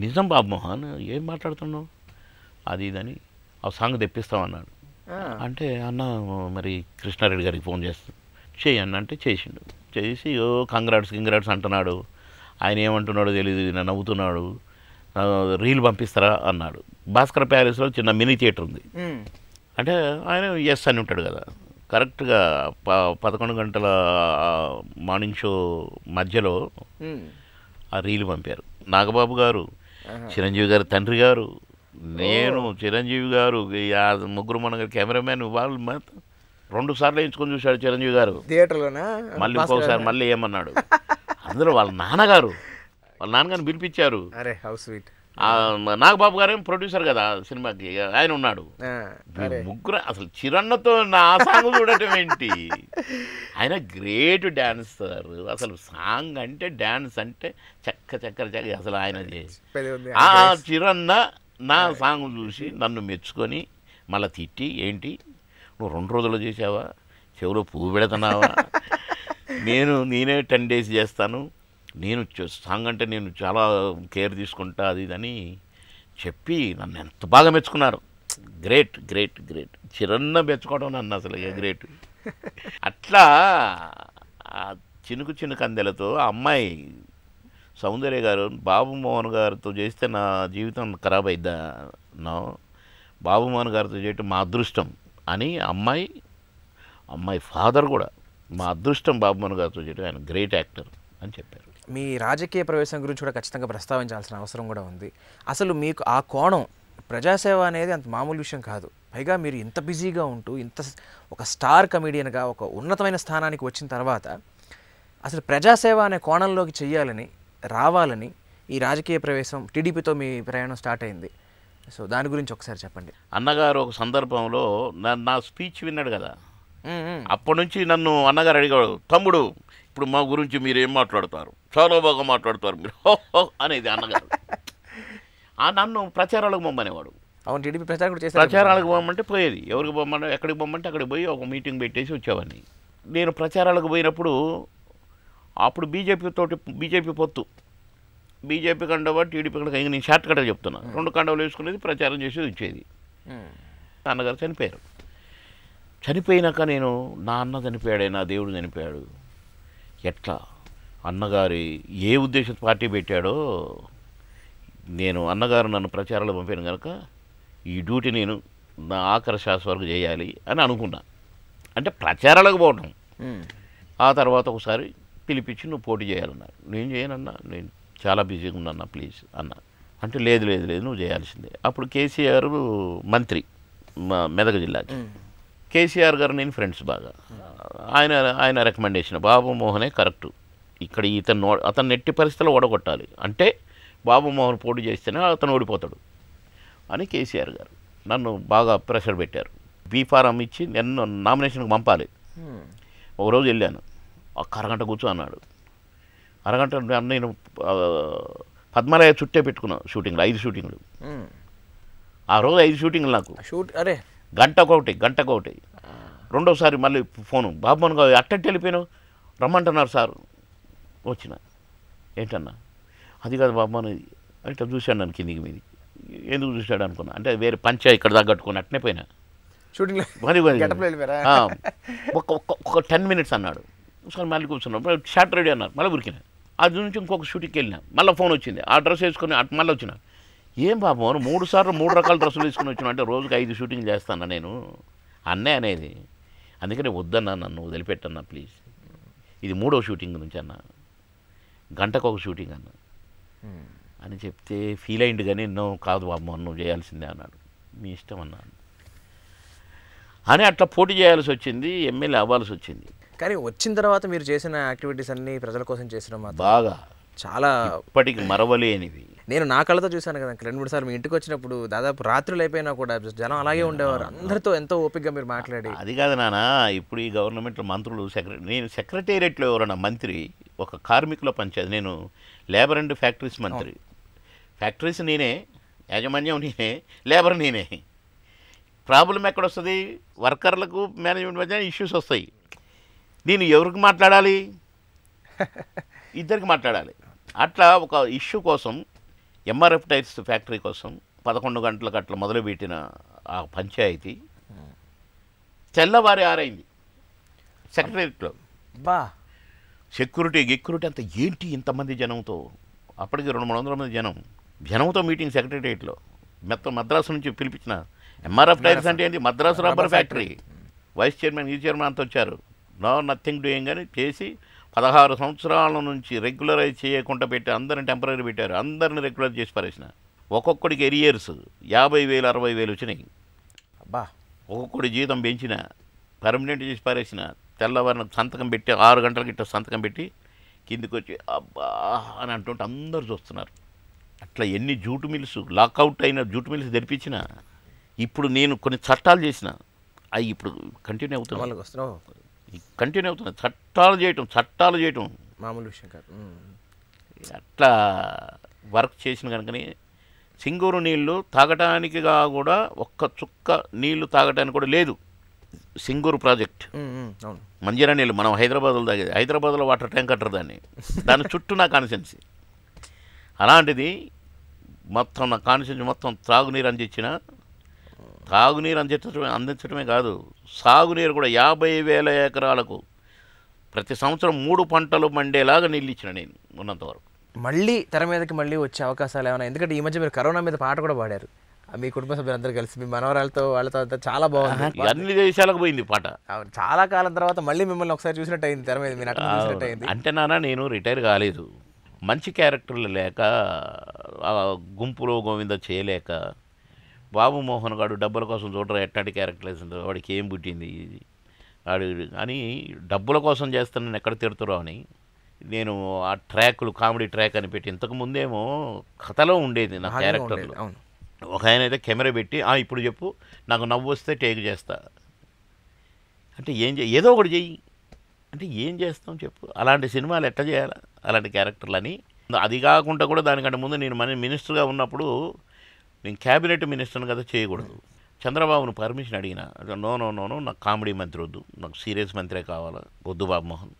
నిజం బాబుమోహన్ ఏం మాట్లాడుతున్నావు అది ఇదని ఆ సాంగ్ తెప్పిస్తామన్నాడు. అంటే అన్న మరి కృష్ణారెడ్డి గారికి ఫోన్ చేస్తాను చెయ్యన్న అంటే చేసిండు. చేసి కంగ్రాట్స్ అంటున్నాడు. ఆయన ఏమంటున్నాడో తెలియదు, నేను నవ్వుతున్నాడు. రీల్ పంపిస్తారా అన్నాడు. భాస్కర్ ప్యాలెస్లో చిన్న మినీ థియేటర్ ఉంది. అంటే ఆయన ఎస్ అని ఉంటాడు కదా. కరెక్ట్గా 11 గంటల మార్నింగ్ షో మధ్యలో ఆ రీల్ పంపారు. నాగబాబు గారు, చిరంజీవి గారు తండ్రి గారు, నేను, చిరంజీవి గారు, ముగ్గురు మన కెమెరామ్యాన్ వాళ్ళు 2 సార్లు ఎంచుకొని చూశాడు చిరంజీవి గారు థియేటర్లోనా. మళ్ళీ ఇంకోసారి మళ్ళీ ఏమన్నాడు. అందులో వాళ్ళ నాన్నగారిని పిలిపించారు. నాగబాబు గారు ప్రొడ్యూసర్ కదా సినిమాకి, ఆయన ఉన్నాడు. ముగ్గురు అసలు చిరన్నతో నా సాంగ్ చూడటం ఏంటి. ఆయన గ్రేట్ డాన్సర్. అసలు సాంగ్ అంటే డాన్స్ అంటే చక్క అసలు ఆయన చిరన్న నా సాంగ్ చూసి నన్ను మెచ్చుకొని మళ్ళీ తిట్టి ఏంటి నువ్వు 2 రోజులు చేసావా, చెవులో పువ్వు పెడుతున్నావా, నేనే 10 days చేస్తాను, నేను సాంగ్ అంటే నేను చాలా కేర్ తీసుకుంటా అది ఇదని చెప్పి నన్ను ఎంత బాగా మెచ్చుకున్నారు. Great great great. చిరన్న మెచ్చుకోవడం నన్ను అసలు గ్రేట్. అట్లా చినుకు అందెలతో ఆ అమ్మాయి సౌందర్య గారు బాబుమోహన్ గారితో చేస్తే నా జీవితం ఖరాబ్ అయిద్దా, బాబుమోహన్ గారితో చేయటం మా అదృష్టం అని అమ్మాయి ఫాదర్ కూడా మా అదృష్టం బాబుమోహన్ గారితో చేయడం, ఆయన గ్రేట్ యాక్టర్ అని చెప్పారు. మీ రాజకీయ ప్రవేశం గురించి కూడా ఖచ్చితంగా ప్రస్తావించాల్సిన అవసరం కూడా ఉంది. అసలు మీకు ఆ కోణం, ప్రజాసేవ అనేది అంత మామూలు విషయం కాదు. పైగా మీరు ఇంత బిజీగా ఉంటూ ఇంత ఒక స్టార్ కమెడియన్గా ఒక ఉన్నతమైన స్థానానికి వచ్చిన తర్వాత అసలు ప్రజాసేవ అనే కోణంలోకి చెయ్యాలని, రావాలని ఈ రాజకీయ ప్రవేశం, టీడీపీతో మీ ప్రయాణం స్టార్ట్ అయింది. సో దాని గురించి ఒకసారి చెప్పండి. అన్నగారు ఒక సందర్భంలో నా స్పీచ్ విన్నాడు కదా, అప్పటి నుంచి నన్ను అన్నగారు అడిగాడు, తమ్ముడు ఇప్పుడు మా గురించి మీరు ఏం మాట్లాడతారు, చాలా బాగా మాట్లాడతారు మీరు అనేది అన్నగారు. నన్ను ప్రచారాలకు పంపనేవాడు. అవును, టీడీపీ ప్రచారం కూడా చేశారు. ప్రచారాలకు పోమంటే పోయేది, ఎవరికి పోమంటే ఎక్కడికి పోమంటే అక్కడికి పోయి ఒక మీటింగ్ పెట్టేసి వచ్చేవాడిని. నేను ప్రచారాలకు పోయినప్పుడు అప్పుడు బీజేపీ పొత్తు, బీజేపీ కండవ టీడీపీ కండవ, ఇంకా నేను షార్ట్ కట్గా చెప్తున్నా, 2 కండవలు వేసుకునేది, ప్రచారం చేసేది వచ్చేది. అన్నగారు చనిపోయారు. చనిపోయినాక నేను నా అన్న చనిపోయాడే, నా దేవుడు చనిపోయాడు, ఎట్లా అన్నగారి ఏ ఉద్దేశం పార్టీ పెట్టాడో, నేను అన్నగారు నన్ను ప్రచారాలు పంపాను కనుక ఈ డ్యూటీ నేను నా ఆఖరి శ్వాస వరకు చేయాలి అని అనుకున్నా. అంటే ప్రచారాలకు పోవటం. ఆ తర్వాత ఒకసారి పిలిపించి నువ్వు పోటీ చేయాలన్నారు. నేను చేయనన్నా, నేను చాలా బిజీగా ఉన్నాను ప్లీజ్ అన్న. అంటే లేదు నువ్వు చేయాల్సిందే. అప్పుడు కేసీఆర్ మంత్రి మా మెదక్ జిల్లాకి. కేసీఆర్ గారు నేను ఫ్రెండ్స్ బాగా. ఆయన రికమెండేషన్ బాబు మోహనే కరెక్టు, ఇక్కడ అతను ఎట్టి పరిస్థితుల్లో ఓడగొట్టాలి, అంటే బాబు మోహన్ పోటీ చేస్తేనే అతను ఓడిపోతాడు అని కేసీఆర్ గారు నన్ను బాగా ప్రెషర్ పెట్టారు. బీ ఫారం ఇచ్చి నన్ను నామినేషన్కి పంపాలి. ఒకరోజు వెళ్ళాను, ఒక అరగంట కూర్చో అన్నాడు. అరగంట నేను పద్మాలయ చుట్టే పెట్టుకున్నాను షూటింగ్లు, 5 షూటింగ్లు. ఆ రోజు 5 షూటింగ్లు నాకు. అరే గంటకొకటి. రెండోసారి మళ్ళీ ఫోను, బాబుమోహన్ గారు అట్టట్టు వెళ్ళిపోయాను, రమ్మంటున్నారు సార్. వచ్చిన, ఏంటన్నా, అది కాదు బాబుమోహన్ అంటే చూశాడు నన్ను కిందికి మీది. ఎందుకు చూశాడు అనుకున్నా, అంటే వేరే పంచా ఇక్కడ తగ్గట్టుకుని అట్నే పోయినా షూటింగ్. ఒక 10 minutes అన్నాడు. ఒకసారి మళ్ళీ కూర్చున్నాం, షార్ట్ రెడీ అన్నారు, మళ్ళీ ఉరికినా. అది నుంచి ఇంకొక షూటింగ్కి వెళ్ళినా, మళ్ళీ ఫోన్ వచ్చింది, ఆ డ్రెస్ వేసుకొని మళ్ళీ వచ్చిన. ఏం బాబు 3 సార్లు 3 రకాల డ్రెస్సులు వేసుకుని వచ్చినా అంటే రోజుకి 5 షూటింగ్ చేస్తాను నేను అన్నే అనేది. అందుకని వద్దన్నా, నన్ను వదిలిపెట్టన్నా ప్లీజ్, ఇది 3వ షూటింగ్ నుంచి అన్న, గంటకు ఒక షూటింగ్ అన్న అని చెప్తే ఫీల్ అయింది. కానీ కాదు బాబు నువ్వు చేయాల్సిందే అన్నాడు. మీ ఇష్టం అన్నాను అని అట్లా పోటీ చేయాల్సి వచ్చింది, ఎమ్మెల్యే అవ్వాల్సి వచ్చింది. కానీ వచ్చిన తర్వాత మీరు చేసిన యాక్టివిటీస్ అన్నీ ప్రజల కోసం చేసిన బాగా చాలా ఇప్పటికి మరవలేనివి. నేను నా కళ్ళతో చూశాను కదా 2-3 సార్లు మీ ఇంటికి వచ్చినప్పుడు, దాదాపు రాత్రులు అయిపోయినా కూడా జనం అలాగే ఉండేవారు, అందరితో ఎంతో ఓపికగా మీరు మాట్లాడి. అది కాదు నాన్న, ఇప్పుడు ఈ గవర్నమెంట్లో మంత్రులు నేను సెక్రటేరియట్లో ఎవరన్నా మంత్రి, ఒక కార్మికుల పంచాయతీ, నేను లేబర్ అండ్ ఫ్యాక్టరీస్ మంత్రి. ఫ్యాక్టరీస్ నేనే, యాజమాన్యం నేనే, లేబర్ నేనే. ప్రాబ్లం ఎక్కడొస్తుంది, వర్కర్లకు మేనేజ్మెంట్ మధ్య ఇష్యూస్ వస్తాయి. నేను ఎవరికి మాట్లాడాలి, ఇద్దరికి మాట్లాడాలి. అట్లా ఒక ఇష్యూ కోసం ఎంఆర్ఎఫ్ టైర్స్ ఫ్యాక్టరీ కోసం 11 గంటలకు అట్లా మొదలుపెట్టిన ఆ పంచాయతీ తెల్లవారి ఆరైంది సెక్రటరీలో. సెక్యూరిటీ అంతా ఏంటి ఇంతమంది జనంతో, అప్పటికి 200-300 మంది జనంతో మీటింగ్ సెక్రటరియట్లో. మద్రాసు నుంచి పిలిపించిన ఎంఆర్ఎఫ్ టైర్స్ అంటే ఏంటి, Madras rubber factory. Vice chairman chairman అంతా వచ్చారు. నథింగ్ డూయింగ్ అని చేసి 16 సంవత్సరాల నుంచి రెగ్యులరైజ్ చేయకుండా పెట్టి అందరిని టెంపరీ పెట్టారు. అందరిని రెగ్యులర్ చేసి పారేసిన. ఒక్కొక్కడికి ఎరియర్స్ 50,000 60,000 వచ్చినాయి. ఒక్కొక్కడి జీతం పెంచిన, పర్మనెంట్ చేసి పారేసిన. తెల్లవారిన సంతకం పెట్టి 6 గంటలకి ఇట్లా సంతకం పెట్టి కిందికి వచ్చి అబ్బా అని అంటుంటే అందరు చూస్తున్నారు. అట్లా ఎన్ని జూటు మిల్స్, లాకౌట్ అయిన జూటు మిల్స్ తెరిపించిన. ఇప్పుడు నేను కొన్ని చట్టాలు చేసిన, అవి ఇప్పుడు కంటిన్యూ అవుతున్నాయి. చట్టాలు చేయటం మామూలు విషయం కాదు. అట్లా వర్క్ చేసిన కనుకనే సింగూరు నీళ్లు తాగటానికిగా కూడా ఒక్క చుక్క నీళ్లు తాగటానికి కూడా లేదు. సింగూరు ప్రాజెక్ట్ మంజీరా నీళ్ళు మనం హైదరాబాద్లో తాగేది, హైదరాబాద్లో వాటర్ ట్యాంక్ అంటారు దాని చుట్టూ నా కాన్స్టిట్యున్సీ. అలాంటిది మొత్తం నా కాన్స్టిట్యున్సీ మొత్తం తాగునీరు అందించడమే కాదు, సాగునీరు కూడా 50,000 ఎకరాలకు ప్రతి సంవత్సరం 3 పంటలు మండేలాగా నీళ్ళు ఇచ్చిన నేను ఉన్నంతవరకు. మళ్ళీ తెర మీదకి మళ్ళీ వచ్చే అవకాశాలు ఏమైనా? ఎందుకంటే ఈ మధ్య మీరు కరోనా మీద పాట కూడా పాడారు, మీ కుటుంబ సభ్యులందరూ కలిసి మీ మనవరాలతో వాళ్ళతో అంతా చాలా బాగుంది. అన్ని దేశాలకు పోయింది పాట. అవును, చాలా కాలం తర్వాత మళ్ళీ మిమ్మల్ని ఒకసారి చూసినట్టు అయింది, తెర మీద మీ నటన చూసినట్టు అయింది. అంటే నాన్న నేను రిటైర్ కాలేదు, మంచి క్యారెక్టర్లు లేక గుంపులో గోవింద చేయలేక బాబు మోహన్ గారు డబ్బుల కోసం చూడరా ఎట్లాంటి క్యారెక్టర్ వేసిందో వాడికి ఏం పుట్టింది వాడు అని డబ్బుల కోసం చేస్తానని ఎక్కడ తిడుతురావు అని నేను ఆ ట్రాక్లు కామెడీ ట్రాక్ అని పెట్టి, ఇంతకు ముందేమో కథలో ఉండేది నా క్యారెక్టర్లు. ఒక ఆయన అయితే కెమెరా పెట్టి ఇప్పుడు చెప్పు నాకు నవ్వు వస్తే టేక్ చేస్తా అంటే ఏదో ఒకటి చెయ్యి అంటే ఏం చేస్తాం చెప్పు. అలాంటి సినిమాలు ఎట్లా చేయాలి అలాంటి క్యారెక్టర్లు అని. అది కాకుండా కూడా దానికంటే ముందు నేను మినిస్టర్గా ఉన్నప్పుడు నేను క్యాబినెట్ మినిస్టర్ని కదా చేయకూడదు. చంద్రబాబును పర్మిషన్ అడిగిన, నో నో నో నో నాకు కామెడీ మంత్రి వద్దు, నాకు సీరియస్ మంత్రే కావాలి, వద్దు బాబు మోహన్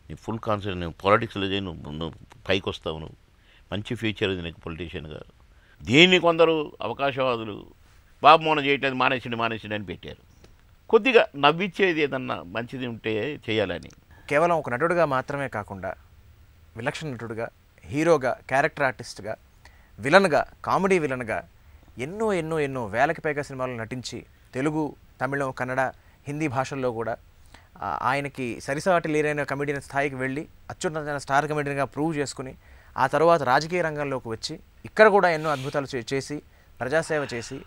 నీ ఫుల్ కాన్సెప్ట్, నువ్వు పాలిటిక్స్లో చేయి, నువ్వు పైకి వస్తావు, నువ్వు మంచి ఫ్యూచర్ ఉంది నీకు పొలిటీషియన్గా. దీన్ని కొందరు అవకాశవాదులు బాబు మోహన్ చేయట్లేదు మానేసిండి అని పెట్టారు. కొద్దిగా నవ్విచ్చేది ఏదన్నా మంచిది ఉంటే చేయాలని. కేవలం ఒక నటుడిగా మాత్రమే కాకుండా విలక్షణ నటుడిగా, హీరోగా, క్యారెక్టర్ ఆర్టిస్ట్గా, విలన్గా, కామెడీ విలన్గా ఎన్నో ఎన్నో ఎన్నో వేలకి పైగా సినిమాల్లో నటించి తెలుగు, తమిళం, కన్నడ, హిందీ భాషల్లో కూడా ఆయనకి సరిసాటి లేరైన కమెడియన్ స్థాయికి వెళ్ళి అత్యున్నతమైన స్టార్ కమెడియన్గా ప్రూవ్ చేసుకుని ఆ తర్వాత రాజకీయ రంగంలోకి వచ్చి ఇక్కడ కూడా ఎన్నో అద్భుతాలు చేసి ప్రజాసేవ చేసి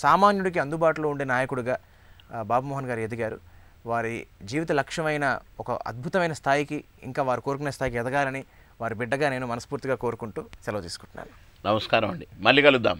సామాన్యుడికి అందుబాటులో ఉండే నాయకుడిగా బాబుమోహన్ గారు ఎదిగారు. వారి జీవిత లక్ష్యమైన ఒక అద్భుతమైన స్థాయికి, ఇంకా వారు కోరుకునే స్థాయికి ఎదగాలని వారి బిడ్డగా నేను మనస్ఫూర్తిగా కోరుకుంటూ సెలవు తీసుకుంటున్నాను. నమస్కారం అండి, మళ్ళీ కలుద్దాం.